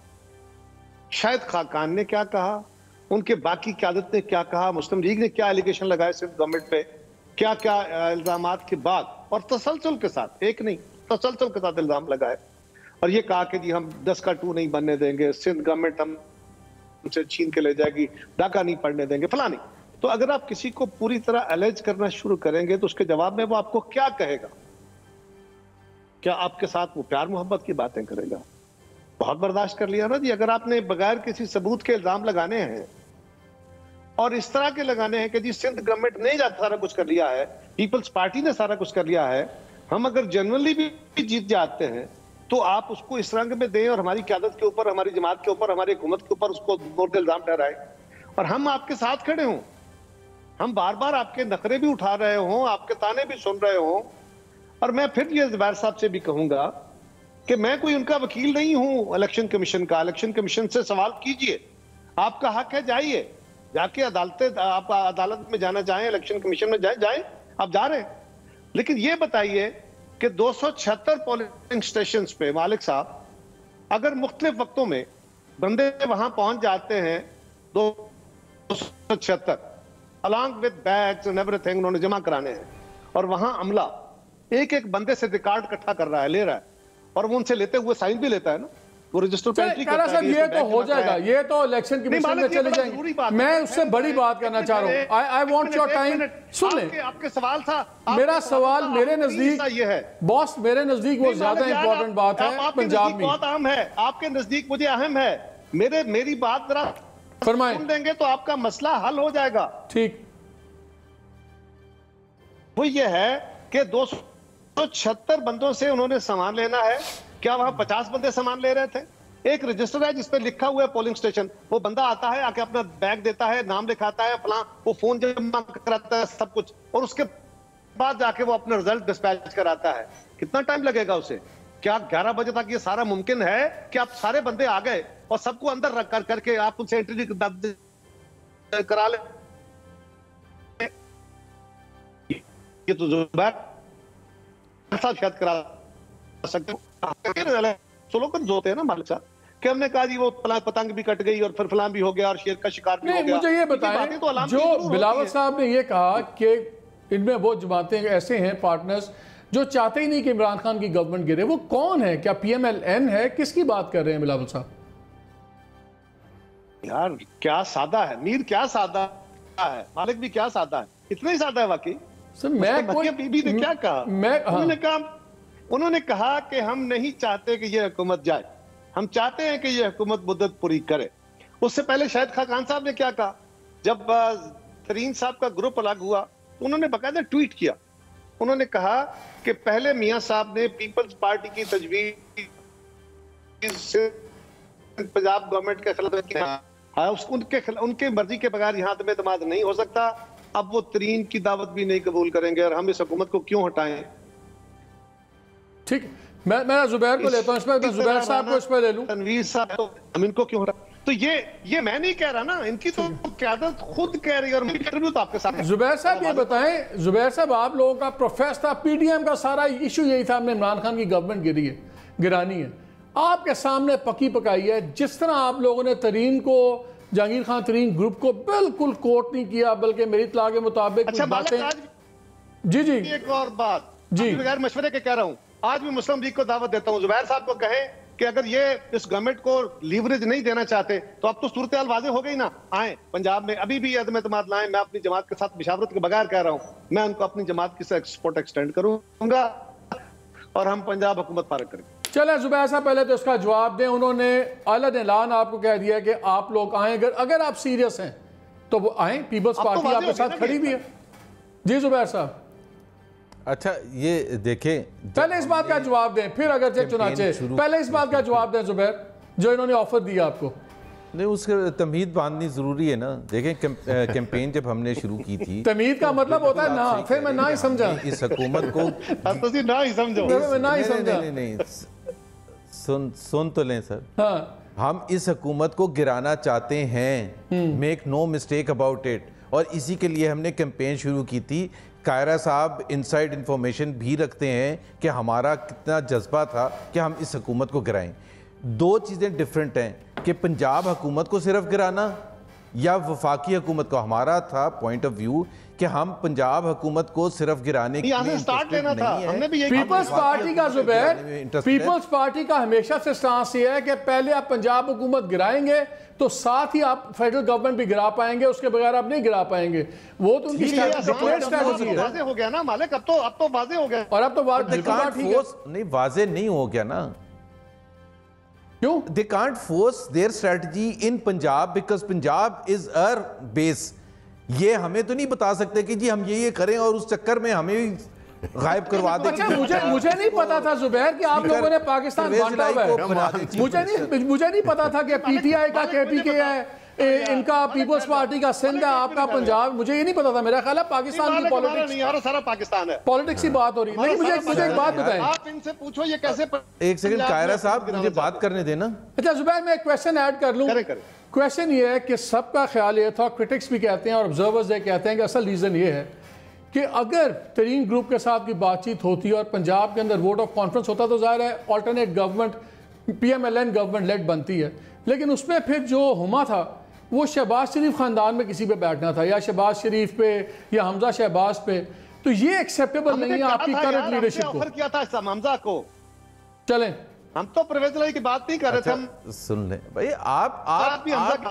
शायद खाकान ने क्या कहा, उनके बाकी क़यादत ने क्या कहा, मुस्लिम लीग ने क्या एलिगेशन लगाए सिंध गवर्नमेंट पे, क्या क्या इल्जामात के बाद, और तसलसल के साथ, एक नहीं तसलसल के साथ इल्जाम लगाए और ये कहा कि जी हम 10 का 2 नहीं बनने देंगे, सिंध गवर्नमेंट हमसे छीन के ले जाएगी, डाका नहीं पढ़ने देंगे, फलानी। तो अगर आप किसी को पूरी तरह एलेज करना शुरू करेंगे तो उसके जवाब में वो आपको क्या कहेगा? क्या आपके साथ वो प्यार मोहब्बत की बातें करेगा? बहुत बर्दाश्त कर लिया ना जी। अगर आपने बगैर किसी सबूत के इल्जाम लगाने हैं और इस तरह के लगाने हैं कि जी सिंध गवर्नमेंट ने सारा कुछ कर लिया है, पीपल्स पार्टी ने सारा कुछ कर लिया है, हम अगर जनरली भी जीत जाते हैं तो आप उसको इस रंग में दें और हमारी क़यादत के ऊपर, हमारी जमात के ऊपर, हमारी हुकूमत के ऊपर उसको मोटे इल्जाम ठहराए और हम आपके साथ खड़े हों, हम बार बार आपके नखरे भी उठा रहे हों, आपके ताने भी सुन रहे हों। और मैं फिर ये ज़ुबैर साहब से भी कहूंगा कि मैं कोई उनका वकील नहीं हूं इलेक्शन कमीशन का। इलेक्शन कमीशन से सवाल कीजिए, आपका हक है, जाइए, जाके आप अदालत में जाना चाहें, इलेक्शन कमीशन में जाएं, आप जा रहे हैं। लेकिन ये बताइए कि 276 पोलिंग स्टेशन पे मालिक साहब, अगर मुख्तलिफ वक्तों में बंदे वहां पहुंच जाते हैं 276 along with bags and everything उन्होंने जमा कराने हैं, और वहां अमला एक एक बंदे से रिकॉर्ड इकट्ठा कर रहा है, ले रहा है, और वो उनसे लेते हुए साइन भी लेता है ना, वो रजिस्टर पे एंट्री करता है। ये तो हो जाएगा, ये तो इलेक्शन कमीशन में चले जाएंगे। मैं उससे बड़ी बात करना चाह रहा हूं। I want your time. सुन लें, आपके सवाल था, मेरा सवाल मेरे नजदीक ये है बॉस, मेरे नजदीक वो ज्यादा इंपॉर्टेंट बात है पंजाब में, बहुत अहम है, आपके नजदीक मुझे अहम है। मेरी बात जरा फरमाएं, सुन देंगे तो आपका मसला हल हो जाएगा। ठीक, वो ये है कि 276 बंदों से उन्होंने सामान लेना है। क्या वहां 50 बंदे सामान ले रहे थे? एक रजिस्टर है जिस पर लिखा हुआ है पोलिंग स्टेशन, वो बंदा आता है, आके अपना बैग देता है, नाम लिखाता है, फलां, वो फोन जमा कराता है, सब कुछ, और उसके बाद जाके वो अपना रिजल्ट डिस्पैच कराता है। कितना टाइम लगेगा उसे? क्या 11 बजे तक ये सारा मुमकिन है कि आप सारे बंदे आ गए और सबको अंदर रख करके आप उनसे एंट्री करा ले? ये तो ज़ुबैर शायद करा सकते होते हैं ना मालिक साहब, कि हमने कहा जी वो पतंग भी कट गई और फिर फलां भी हो गया और शेर का शिकार भी हो गया। मुझे ये बताएं, तो जो बिलावल साहब ने ये कहा कि इनमें वो जमातें ऐसे हैं, पार्टनर्स, जो चाहते ही नहीं कि इमरान खान की गवर्नमेंट गिरे, वो कौन है? क्या PMLN है? किसकी बात कर रहे हैं बिलावल साहब? यार क्या सादा है मीर, क्या सादा है मालिक भी, क्या सादा है, इतना ही सादा है वाकई। सर मैं कोई बीबी ने क्या कहा? उन्होंने कहा कि हम नहीं चाहते कि ये हुकूमत जाए, हम चाहते हैं कि ये हुकूमत मुद्दत पूरी करे। उससे पहले शाहिद खान साहब ने क्या कहा? जब तरीन साहब का ग्रुप अलग हुआ तो उन्होंने बाकायदा ट्वीट किया, उन्होंने कहा कि पहले मियां साहब ने पीपल्स पार्टी की तजवीज पंजाब गवर्नमेंट के खिलाफ किया, उनके मर्जी के बगैर यहाँ तो एतमाद नहीं हो सकता। अब वो तरीन की दावत भी नहीं कबूल करेंगे और हम इस हुकूमत को क्यों हटाएं? ठीक, मैं ज़ुबैर को लेता हूं, इस पर ज़ुबैर साहब को इस पर ले लूं। तनवीर साहब, तो हम इनको क्यों हटा? तो ये मैं नहीं कह रहा ना, इनकी तो क़यादत खुद कह रही है और मैं तो आपके साथ। ज़ुबैर साहब ये बताएं, ज़ुबैर साहब आप लोगों का प्रोफेस था, PDM का सारा इशू यही था, हमने इमरान खान की गवर्नमेंट गिरानी है। आपके सामने पकी पकाई है, जिस तरह आप लोगों ने तरीन को, जहांगीर खान तरीन ग्रुप को बिल्कुल कोर्ट नहीं किया, बल्कि मेरी इत्तला के मुताबिक अच्छा, बातें। जी एक और बात जी, बगैर मशवरे के कह रहा हूं, आज भी मुस्लिम लीग को दावत देता हूं, ज़ुबैर साहब को कहें कि अगर ये इस गवर्नमेंट को लीवरेज नहीं देना चाहते तो अब तो सूरत हाल वाज़ेह हो गई ना, आए पंजाब में अभी भी अदम एतमाद लाएं। मैं अपनी जमात के साथ मशावरत के बगैर कह रहा हूं, मैं उनको अपनी जमात की सपोर्ट एक्सटेंड करूंगा और हम पंजाब हुकूमत पार्क करेंगे। चले ज़ुबैर साहब पहले तो इसका जवाब दें। उन्होंने आलन ऐलान आपको कह दिया कि आप लोग आए, अगर आप सीरियस हैं तो वो आए, पीपल्स पार्टी आपके साथ खड़ी भी है। जी ज़ुबैर साहब, अच्छा ये देखें, पहले इस बात का जवाब दें, फिर अगर चुनाचे पहले इस बात का जवाब दें ज़ुबैर, जो इन्होंने ऑफर दिया आपको। नहीं, उसके तमीद बांधनी जरूरी है ना। देखें, कैंपेन जब हमने शुरू की थी, तमीद का मतलब होता है ना, फिर मैं ना ही समझा इस हुकूमत को ना ही समझो, मैं ना ही समझा। नहीं, सुन तो लें सर। हाँ, हम इस हुकूमत को गिराना चाहते हैं, make no mistake about it, और इसी के लिए हमने कैंपेन शुरू की थी। कायरा साहब इनसाइड इंफॉर्मेशन भी रखते हैं कि हमारा कितना जज्बा था कि हम इस हुकूमत को गिराएं। दो चीज़ें डिफरेंट हैं कि पंजाब हुकूमत को सिर्फ गिराना या वफाकी हुकूमत को। हमारा था पॉइंट ऑफ व्यू कि हम पंजाब हुकूमत को सिर्फ गिराने के लिए स्टार्ट लेना था, हमने भी यही पीपल्स पार्टी का जुबैर, पीपल्स पार्टी का हमेशा से स्टांस ये है कि पहले आप पंजाब हुकूमत गिराएंगे तो साथ ही आप फेडरल गवर्नमेंट भी गिरा पाएंगे, उसके बगैर आप नहीं गिरा पाएंगे। वो तो उनकी स्ट्रेटजी है। वाज़े हो गया ना मालिक, अब तो वाज़े हो गया। और अब तो नहीं, वाज़े नहीं हो गया ना। क्यों? They can't force their strategy in Punjab because Punjab is our base. ये हमें तो नहीं बता सकते कि जी हम ये करें और उस चक्कर में हमें गायब करवा दें। अच्छा, मुझे नहीं पता था जुबैर कि आप लोगों ने पाकिस्तान बांटा हुआ है। मुझे नहीं पता था कि पीटीआई का केपीके है, इनका पीपल्स पार्टी का सिंध है, आपका पंजाब। मुझे ये नहीं पता था। मेरा ख्याल है पाकिस्तान की पॉलिटिक्स नहीं, और सारा पाकिस्तान है, पॉलिटिक्स की बात हो रही है। मुझे एक बात बताएं, आप इनसे पूछो ये कैसे। एक सेकंड कायरा साहब, मुझे बात करने देना। अच्छा जुबैर, मैं एक क्वेश्चन ऐड कर लूं। क्वेश्चन ये है कि सबका ख्याल ये था, क्रिटिक्स भी कहते हैं और ऑब्जर्वर्स ये कहते हैं कि असल रीजन ये है कि अगर तरीन ग्रुप के साथ की बातचीत होती और पंजाब के अंदर वोट ऑफ कॉन्फ्रेंस होता तो जाहिर है alternate government PMLN government led बनती है। लेकिन उसमें फिर जो हुमा था वो शहबाज शरीफ खानदान में किसी पे बैठना था, या शहबाज शरीफ पे या हमजा शहबाज पे। तो ये एक्सेप्टेबल नहीं है आपकी करंट लीडरशिप को। ऑफर किया था हमजा को। चलें, हम तो प्रिविलेज की बात नहीं कर रहे थे। हम सुन ले भाई, आप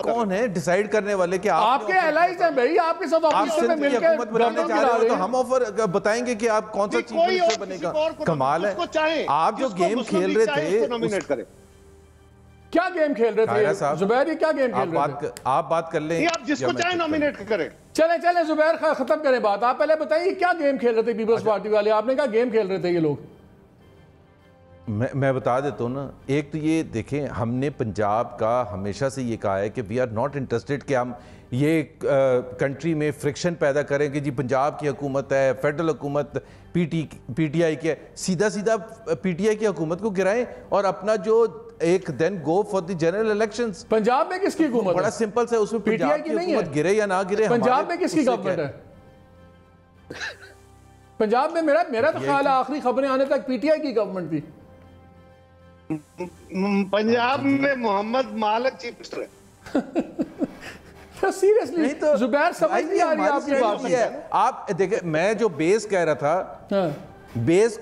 कौन है डिसाइड करने वाले कि आपके एलाइज हैं भाई, आपके साथ ऑफिस में मिलकर हुकूमत बनाने चाह रहे हो तो हम ऑफर बताएंगे कि आप कौन सा चीफ मिनिस्टर बनेगा। कमाल है, आप जो गेम खेल रहे थे। क्या गेम खेल रहे थे जुबैर? ये क्या गेम खेल रहे थे? आप बात कर लें, आप जिसको चाहे नॉमिनेट करें। चले जुबैर, खत्म करें बात। आप पहले बताइए क्या गेम खेल रहे थे पीपल्स पार्टी वाले? आपने क्या गेम खेल रहे थे ये लोग? मैं बता देता हूँ ना। एक तो ये देखें, हमने पंजाब का हमेशा से ये कहा है कि वी आर नॉट इंटरेस्टेड कि हम ये कंट्री में फ्रिक्शन पैदा करें कि जी पंजाब की हुकूमत है, फेडरल हुकूमत PTI की है। सीधा सीधा PTI की हुकूमत को गिराएं और अपना जो एक then go for the general elections. Punjab में किसकी हुकूमत? बड़ा सिंपल से, उसमें पंजाब की हुकूमत गिरे या ना गिरे, पंजाब में किसकी गवर्नमेंट है? पंजाब में मेरा तो ख्याल है आखिरी खबरें आने तक PTI की गवर्नमेंट थी। पंजाब में मोहम्मद मालिक चीफ मिनिस्टर है। सीरियसली तो जुबैर समझ नहीं आ रही आपकी बात। आप देखें, मैं जो बेस कह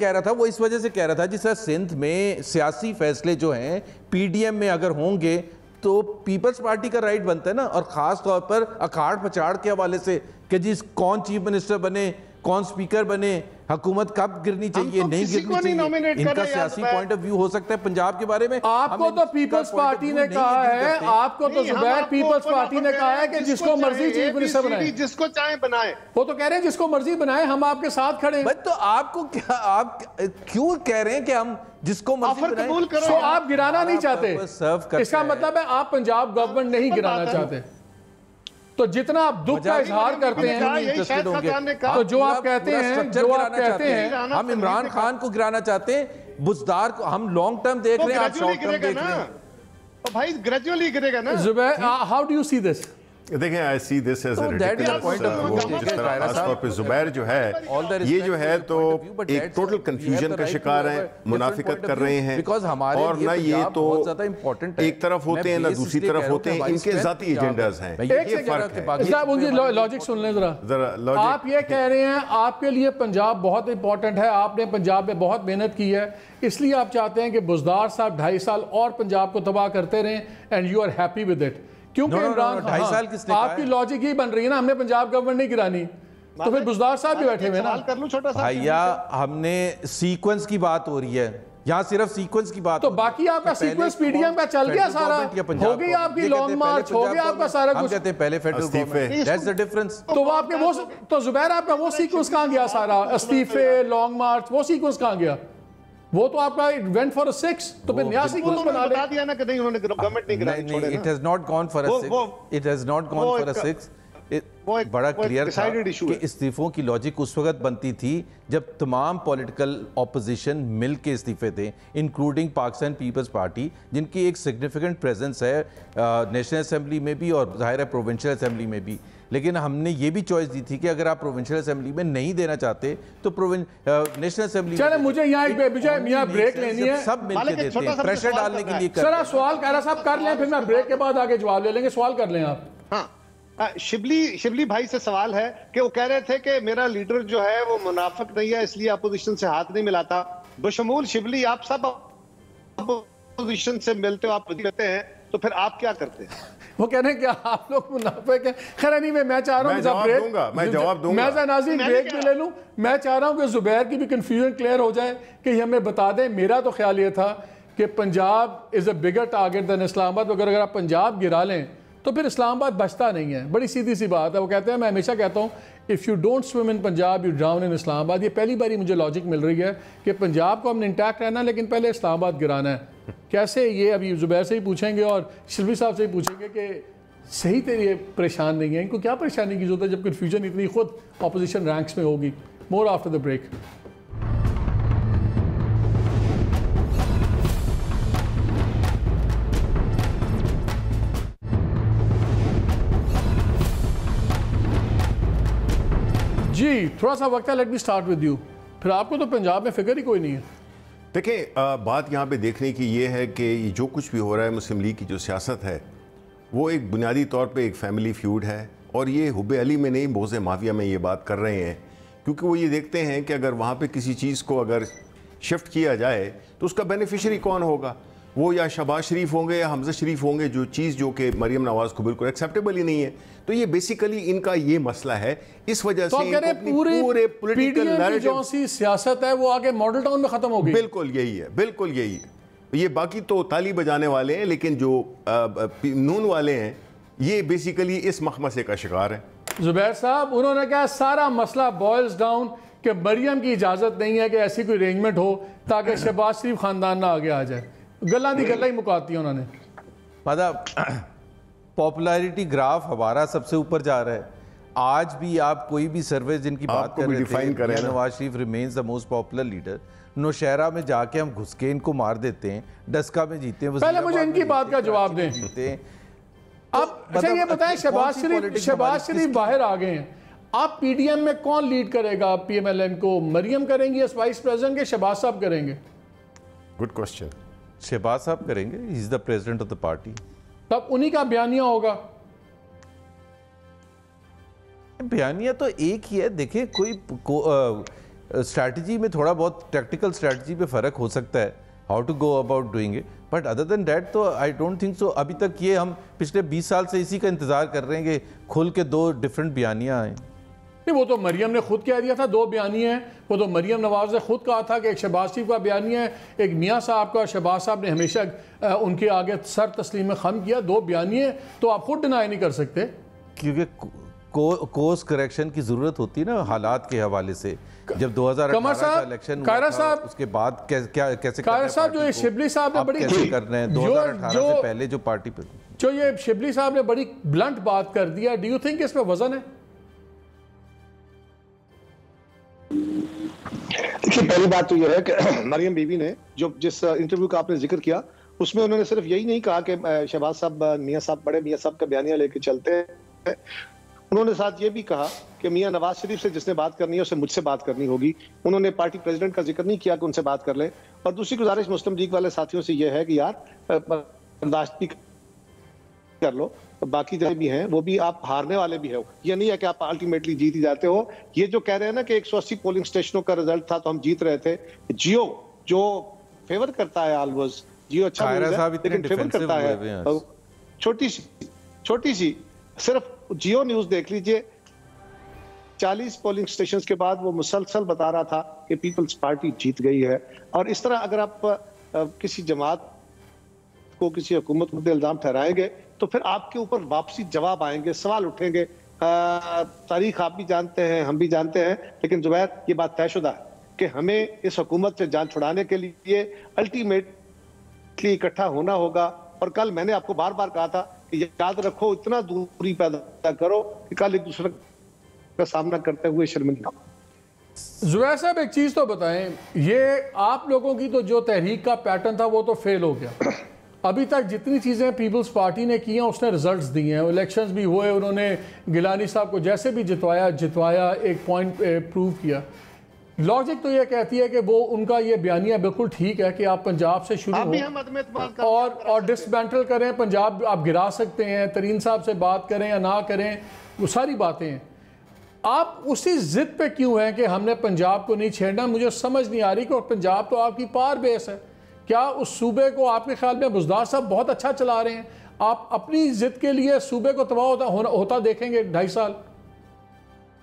रहा था वो इस वजह से कह रहा था जिस तरह सिंध में सियासी फैसले जो हैं PDM में अगर होंगे तो पीपल्स पार्टी का राइट बनता है ना। और खास तौर पर अखाड़ पछाड़ के हवाले से कि जी कौन चीफ मिनिस्टर बने, कौन स्पीकर बने, हुकूमत कब गिरनी चाहिए, नहीं गिरनी चाहिए, इनका सियासी पॉइंट ऑफ व्यू हो सकता है पंजाब के बारे में। आपको तो पीपल्स पार्टी ने कहा है, आपको तो जुबैर पीपल्स पार्टी ने कहा है कि जिसको मर्जी चीफ मिनिस्टर बनाए, जिसको चाहे बनाए। वो तो कह रहे हैं जिसको मर्जी बनाए, हम आपके साथ खड़े हैं। तो आपको क्या, आप क्यों कह रहे हैं कि हम जिसको मर्जी बनाए? तो आप गिराना नहीं चाहते, इसका मतलब है आप पंजाब गवर्नमेंट नहीं गिराना चाहते। तो जितना आप दुख का इजहार करते हैं, तो जो आप कहते हैं हम इमरान खान को गिराना चाहते हैं, बुजदार को हम लॉन्ग टर्म देख रहे हैं, आप शॉर्ट टर्म देख रहे हैं। तो भाई ग्रेजुअली गिरेगा ना। Zubair, how do you see this? देखें, आई सी दिस एज खासतौर पे जुबैर जो है ये जो है तो एक टोटल कंफ्यूजन का शिकार है, मुनाफिकत कर रहे हैं। और ना ये तो एक तरफ होते हैं ना दूसरी तरफ होते हैं, इनके जाती एजेंडाज हैं, ये फर्क है। लॉजिक सुन लें जरा। आप ये कह रहे हैं आपके लिए पंजाब बहुत इंपॉर्टेंट है, आपने पंजाब में बहुत मेहनत की है, इसलिए आप चाहते हैं कि बुजदार साहब 2.5 साल और पंजाब को तबाह करते रहें and you are happy with it. क्योंकि इमरान खान, आपकी लॉजिक ही बन रही है ना, हमने पंजाब गवर्नमेंट नहीं गिरानी, तो फिर बुजदार साहब भी बैठे हुए ना। कर लूं छोटा सा भैया, हमने सीक्वेंस की बात हो रही है यहाँ, सिर्फ सीक्वेंस की बात। तो बाकी आपका सीक्वेंस PDM का चल गया सारा, हो गई आपकी लॉन्ग मार्च, हो गया आपका सारा कुछ। कहते हैं पहले federal government, that's the difference. तो वो आपके वो, तो जुबैर आपका वो सीक्वेंस कहाँ गया सारा, इस्तीफे, लॉन्ग मार्च, वो सीक्वेंस कहाँ गया? वो तो आपका वेंट फॉर अ 6, तो फिर नया सीक्वेंस बना बता दिया ना कि नहीं उन्होंने गवर्नमेंट नहीं गिराई, छोड़े ना। It has not gone for a 6, it has not gone for a 6। बड़ा क्लियर था कि इस्तीफों की लॉजिक उस वक्त बनती थी जब तमाम पॉलिटिकल ऑपोजिशन मिल के इस्तीफे थे, इंक्लूडिंग पाकिस्तान पीपल्स पार्टी, जिनकी एक सिग्निफिकेंट प्रेजेंस है नेशनल असेंबली में भी और जाहिर है प्रोविंशियल असेंबली में भी। लेकिन हमने ये भी चॉइस दी थी कि अगर आप प्रोविंशियल असेंबली में नहीं देना चाहते तो नेशनल असेंबली। चलो मुझे यहाँ ब्रेक लेनी है, सब मिलकर देते हैं, प्रेशर डालने के लिए। सर आप सवाल कह रहा साहब कर लें, फिर मैं ब्रेक के बाद आगे जवाब ले लेंगे। सवाल कर लें आप। हाँ, शिबली भाई से सवाल है कि वो कह रहे थे कि मेरा लीडर जो है वो मुनाफिक नहीं है, इसलिए अपोजिशन से हाथ नहीं मिलाता। बशमूल शिबली आप सब अपोजिशन से मिलते हो, आप कहते हैं, तो फिर आप क्या करते हैं? वो कह रहे हैं कि आप लोग मुनाफिक हैं। खैर नहीं, मैं चाह रहा हूँ मैं जवाब दूंगा। मैं नाज़रीन ब्रेक भी ले लूँ। मैं चाह रहा हूँ कि जुबैर की भी कंफ्यूजन क्लियर हो जाए कि हमें बता दें। मेरा तो ख्याल ये था कि Punjab is a bigger target than Islamabad. अगर आप पंजाब गिरा लें तो फिर इस्लामाबाद बचता नहीं है। बड़ी सीधी सी बात है। वो कहते हैं, मैं हमेशा कहता हूँ, if you don't swim in Punjab you drown in Islamabad. ये पहली बारी मुझे लॉजिक मिल रही है कि पंजाब को हमने इंटैक्ट रहना, लेकिन पहले इस्लामाबाद गिराना है। कैसे, ये अभी जुबैर से ही पूछेंगे और शिल्पी साहब से ही पूछेंगे कि सही तेरे परेशान नहीं है, इनको क्या परेशानी की जरूरत है जब कन्फ्यूजन इतनी खुद अपोजिशन रैंक्स में होगी। More after the break. जी थोड़ा सा वक्त है, let me start with you. फिर आपको तो पंजाब में फिक्र ही कोई नहीं है। देखिए, बात यहाँ पे देखने की ये है कि जो कुछ भी हो रहा है, मुस्लिम लीग की जो सियासत है वो एक बुनियादी तौर पे एक फैमिली फ्यूड है। और ये हुब्बे अली में नहीं, बोझे माफिया में ये बात कर रहे हैं, क्योंकि वो ये देखते हैं कि अगर वहाँ पे किसी चीज़ को अगर शिफ्ट किया जाए तो उसका बेनिफिशरी कौन होगा। वो या शहबाज शरीफ होंगे या हमजा शरीफ होंगे, जो चीज़ जो कि मरियम नवाज़ को बिल्कुल एक्सेप्टेबल ही नहीं है। तो ये बेसिकली इनका ये मसला है। इस वजह तो से पूरे पॉलिटिकल जो सी सियासत है वो आगे मॉडल टाउन में खत्म हो गई। बिल्कुल यही है, बिल्कुल यही है। ये बाकी तो ताली बजाने वाले हैं, लेकिन जो नून वाले हैं ये बेसिकली इस मखमसे का शिकार है। जुबैर साहब, उन्होंने कहा सारा मसला बॉयल्स डाउन कि मरियम की इजाज़त नहीं है कि ऐसी कोई अरेंजमेंट हो ताकि शहबाज शरीफ खानदान ना आगे आ जाए। गल्ला दी गल्ला ही मुकाती उन्होंने। मतलब पॉपुलैरिटी ग्राफ हमारा सबसे ऊपर जा रहा है। आज भी आप कोई भी सर्वे जिनकी बात कर रहे थे, Nawaz Sharif remains the most popular leader. Nowshera में जाके हम घुस के इनको मार देते हैं, डस्का में जीते हैं। पहले मुझे इनकी बात का जवाब दें। अब अच्छा ये बताएं, शहबाज शरीफ बाहर आ गए हैं, आप पीडीएम में कौन लीड करेगा पीएमएलएन को? मरियम करेंगी एस वाइस प्रेसिडेंट के शहबाज साहब करेंगे? Good question. शहबाज साहब करेंगे, he is the president of the party. तब उन्हीं का बयानिया होगा। बयानिया तो एक ही है। देखिए, कोई स्ट्रैटेजी में थोड़ा बहुत टैक्टिकल स्ट्रैटेजी पे फ़र्क हो सकता है, how to go about doing it, but other than that तो आई डोंट थिंक सो। अभी तक ये हम पिछले 20 साल से इसी का इंतज़ार कर रहे हैं कि खुल के दो डिफरेंट बयानियाँ आएँ। नहीं, वो तो मरियम ने खुद कह दिया था, दो बयानिया हैं। वो तो मरियम नवाज ने खुद कहा था कि एक शहबाज शरीफ का बयानिया है, एक मियाँ साहब का। शहबाज साहब ने हमेशा उनके आगे सर तस्लीम खम किया। दो बयानिए तो आप खुद डिनाई नहीं कर सकते, क्योंकि कोर्स करेक्शन की जरूरत होती है ना हालात के हवाले से। जब 2018 का इलेक्शन हुआ था, उसके बाद कैसे साहब जो ये शिबली साहब ने बड़ी कैसे कर रहे हैं 2018 से पहले जो पार्टी पे जो ये शिबली साहब ने बड़ी ब्लंट बात कर दिया, डू यू थिंक इसमें वजन है? देखिए, पहली बात तो यह है कि मरियम बीबी ने जिस इंटरव्यू का आपने जिक्र किया उसमें उन्होंने सिर्फ यही नहीं कहा कि शहबाज साहब मियाँ साहब बड़े मियाँ साहब का बयानिया लेके चलते हैं। उन्होंने साथ ये भी कहा कि मियाँ नवाज शरीफ से जिसने बात करनी है उसे मुझसे बात करनी होगी। उन्होंने पार्टी प्रेसिडेंट का जिक्र नहीं किया कि उनसे बात कर लें। और दूसरी गुजारिश मुस्लिम लीग वाले साथियों से यह है कि यार बर्दाश्त भी कर लो, बाकी जो भी हैं वो भी आप हारने वाले भी हो। ये नहीं है कि आप अल्टीमेटली जीत ही जाते हो। ये जो कह रहे हैं ना कि 180 पोलिंग स्टेशनों का रिजल्ट था तो हम जीत रहे थे। जियो जो फेवर करता है, ऑलवेज जियो अच्छा लेकिन फेवर करता है। छोटी सी सिर्फ जियो न्यूज देख लीजिए, 40 पोलिंग स्टेशंस के बाद वो मुसलसल बता रहा था कि पीपल्स पार्टी जीत गई है। और इस तरह अगर आप किसी जमात को, किसी हुकूमत को इल्जाम ठहराएंगे तो फिर आपके ऊपर वापसी जवाब आएंगे, सवाल उठेंगे। तारीख आप भी जानते हैं, हम भी जानते हैं, लेकिन जुबैर ये बात तयशुदा है कि हमें इस हुकूमत से जान छुड़ाने के लिए अल्टीमेटली इकट्ठा होना होगा। और कल मैंने आपको बार बार कहा था कि याद रखो, इतना दूरी पैदा करो कि कल एक दूसरे का सामना करते हुए शर्मिंदा। जुबैर साहब एक चीज तो बताएं, ये आप लोगों की तो जो तहरीक का पैटर्न था वो तो फेल हो गया। अभी तक जितनी चीज़ें पीपल्स पार्टी ने की हैं उसने रिजल्ट्स दिए हैं। इलेक्शंस भी हुए, उन्होंने गिलानी साहब को जैसे भी जितवाया, एक पॉइंट प्रूव किया। लॉजिक तो ये कहती है कि वो उनका ये बयानिया बिल्कुल ठीक है कि आप पंजाब से शुरू हो और डिसमेंटल करें, पंजाब आप गिरा सकते हैं, तरीन साहब से बात करें या ना करें, वो सारी बातें हैं। आप उसी जिद पे क्यों हैं कि हमने पंजाब को नहीं छेड़ना? मुझे समझ नहीं आ रही कि और पंजाब तो आपकी पार बेस है। क्या उस सूबे को आपके ख्याल में बुज़दार साहब बहुत अच्छा चला रहे हैं? आप अपनी जिद के लिए सूबे को तबाह होता देखेंगे 2.5 साल?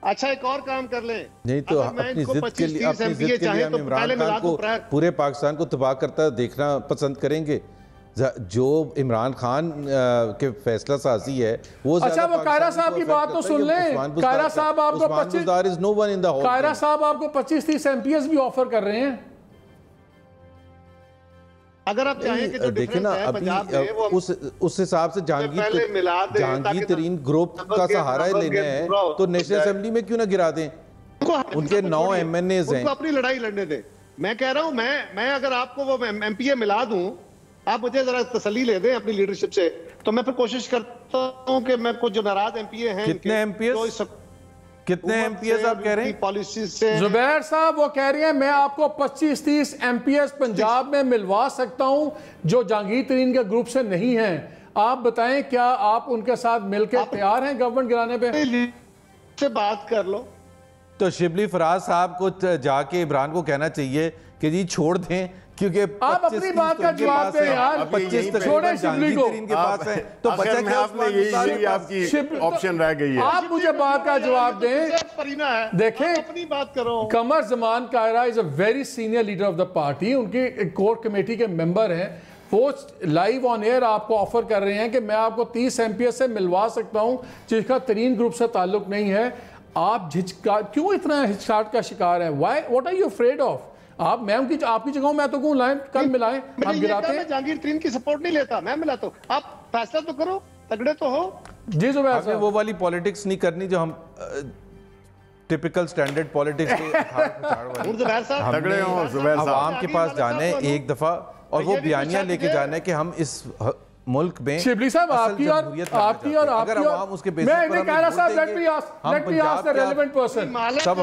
अच्छा, एक और काम कर लें। नहीं तो अपनी जिद के लिए हम इमरान खान को पूरे पाकिस्तान को तबाह करता देखना पसंद करेंगे। जो इमरान खान के फैसला साजी है वो, अच्छा वो कायरा साहब की बात तो सुन लें। कायरा साहब आपको 25-30 MPs भी ऑफर कर रहे हैं। अगर आप चाहें कि जो देखिए ना अभी उस हिसाब से जहांगीर तरीन ग्रुप का सहारा लेना है तो नेशनल असेंबली में क्यों ना गिरा दें? उनके 9 MNAs हैं, अपनी लड़ाई लड़ने दें। मैं कह रहा हूं मैं अगर आपको वो MPA मिला दूं, आप मुझे जरा तसल्ली ले दें अपनी लीडरशिप से, तो मैं फिर कोशिश करता हूं कि मैं कुछ जो नाराज MPA हैं, कितने MPs आप कह रहे हैं पॉलिसी से? जुबैर साहब वो कह रहे हैं मैं आपको 25-30 MPs पंजाब में मिलवा सकता हूं जो जहांगीर तरीन के ग्रुप से नहीं हैं। आप बताएं क्या आप उनके साथ मिलकर तैयार हैं गवर्नमेंट गिराने पे? से बात कर लो। तो शिबली फराज साहब को जाके इमरान को कहना चाहिए कि जी छोड़ दें, क्योंकि आप अपनी बात का जवाब दें यार। 25 छोड़े शिबली को के पास है तो बचा क्या? यही आपकी ऑप्शन रह गई है। आप मुझे बात का जवाब दें। देखें अपनी बात करो। Qamar Zaman Kaira is a very senior leader of the party, उनकी कोर कमेटी के मेंबर हैं। वो लाइव ऑन एयर आपको ऑफर कर रहे हैं कि मैं आपको 30 MPs से मिलवा सकता हूं जिसका तरीन ग्रुप से ताल्लुक नहीं है। आप क्यों इतना हिचकाहट का शिकार है? What are you afraid of? आप मैं उनकी आपकी जगह मैं तो कहूं लाएं, कल मिलाएं, हम गिराते हैं। जहांगीर तरीन की सपोर्ट नहीं लेता, मैं मिलाता हूं। आप फैसला तो करो, तगड़े तो हो। जी जुबैर साहब, वो वाली पॉलिटिक्स नहीं करनी जो हम टिपिकल स्टैंडर्ड पॉलिटिक्स के जुबैर साहब तगड़े हो। जुबैर साहब आवाम के पास जाने एक दफा और वो बयानिया लेके जाना है कि हम इस मुल्क में शिबली साहब आपकी और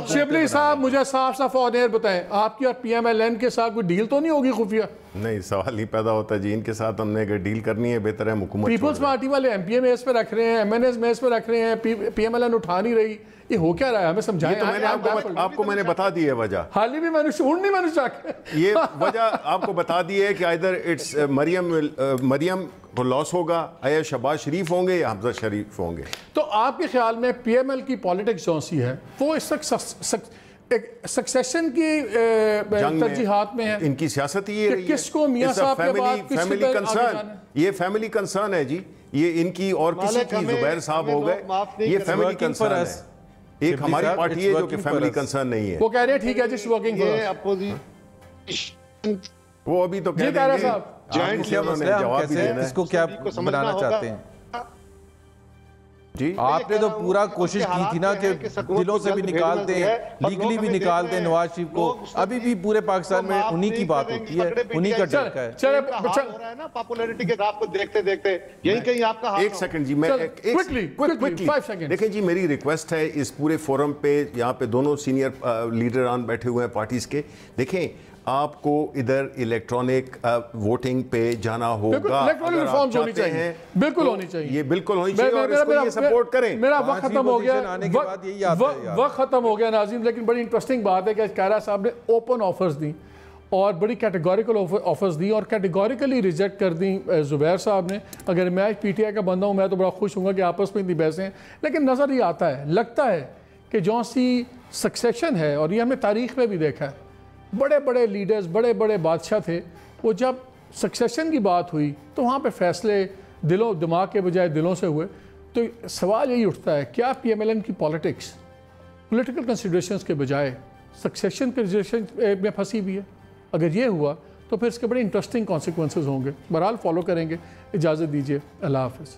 शिबली साहब मुझे साफ साफ ऑन एयर बताएं, आपकी और PMLN के साथ कोई डील तो नहीं होगी खुफिया? नहीं, सवाल ही पैदा होता है जी। इनके साथ हमने अगर डील करनी है बेहतर है हुकूमत। पीपल्स पार्टी वाले MPA मेज पे रख रहे हैं, MNAs मेज पे रख रहे हैं, PMLN उठा नहीं रही। ये हो क्या रहा है? हमें समझाएं। तो मैंने आपको मैंने बता दी है वजह। हाल ही भी मैंने ये वजह आपको बता दी है कि इधर इट्स मरियम को लॉस होगा, या शहबाज शरीफ होंगे या हमजा शरीफ होंगे। तो आपके ख्याल में PML की पॉलिटिक्स जो सी है वो इस सक्सेशन की तरजीहात में है? इनकी सियासत ही ये किसको मियां साहब के बाद फैमिली कंसर्न, ये फैमिली कंसर्न है जी। ये इनकी और किसी की जुबैर साहब हो गए, ये फैमिली कंसर्न है। एक हमारी पार्टी है जो कि फैमिली कंसर्न नहीं है। वो कह रहे हैं ठीक है जिस वर्किंग वो अभी तो कह रहे हैं जॉइंट जवाब भी देना है। इसको क्या बनाना चाहते हैं जी? आपने तो पूरा कोशिश की थी ना कि दिलों से भी निकालते हैं, लीगली भी निकालते हैं नवाज शरीफ को। अभी भी पूरे पाकिस्तान में उन्हीं की बात होती है, उन्हीं का डरका है। चल ना पॉपुलैरिटी के ग्राफ को देखते देखते यही कहीं आपका एक सेकंड जी, मैं क्विकली देखें जी, मेरी रिक्वेस्ट है इस पूरे फोरम पे, यहाँ पे दोनों सीनियर लीडरान बैठे हुए हैं पार्टीज के। देखें, आपको इधर इलेक्ट्रॉनिक वोटिंग पे जाना होगा। इलेक्ट्रॉनिक रिफॉर्म्स होनी चाहिए, बिल्कुल होनी चाहिए, ये बिल्कुल होनी चाहिए और इसको ये सपोर्ट करें। मेरा वक्त खत्म हो गया, वक्त खत्म हो गया नाज़रीन। लेकिन बड़ी इंटरेस्टिंग बात है कि कायरा साहब ने ओपन ऑफर्स दी और बड़ी कैटेगोरिकल ऑफर्स दी और कैटेगोरिकली रिजेक्ट कर दी जुबैर साहब ने। अगर मैं PTI का बंदा हूँ मैं तो बड़ा खुश हूँ कि आपस में इतनी बहसें हैं, लेकिन नज़र ये आता है, लगता है कि जो सी सक्सेशन है, और ये हमने तारीख में भी देखा है, बड़े बड़े लीडर्स, बड़े बड़े बादशाह थे, वो जब सक्सेशन की बात हुई तो वहाँ पे फैसले दिमाग के बजाय दिलों से हुए। तो सवाल यही उठता है, क्या PMLN की पॉलिटिक्स पॉलिटिकल कंसिडरेशंस के बजाय सक्सेशन कंसिडरेशन में फंसी हुई है? अगर ये हुआ तो फिर इसके बड़े इंटरेस्टिंग कॉन्सिक्वेंसेस होंगे। बहरहाल फॉलो करेंगे। इजाज़त दीजिए, अल्लाह हाफ़िज़।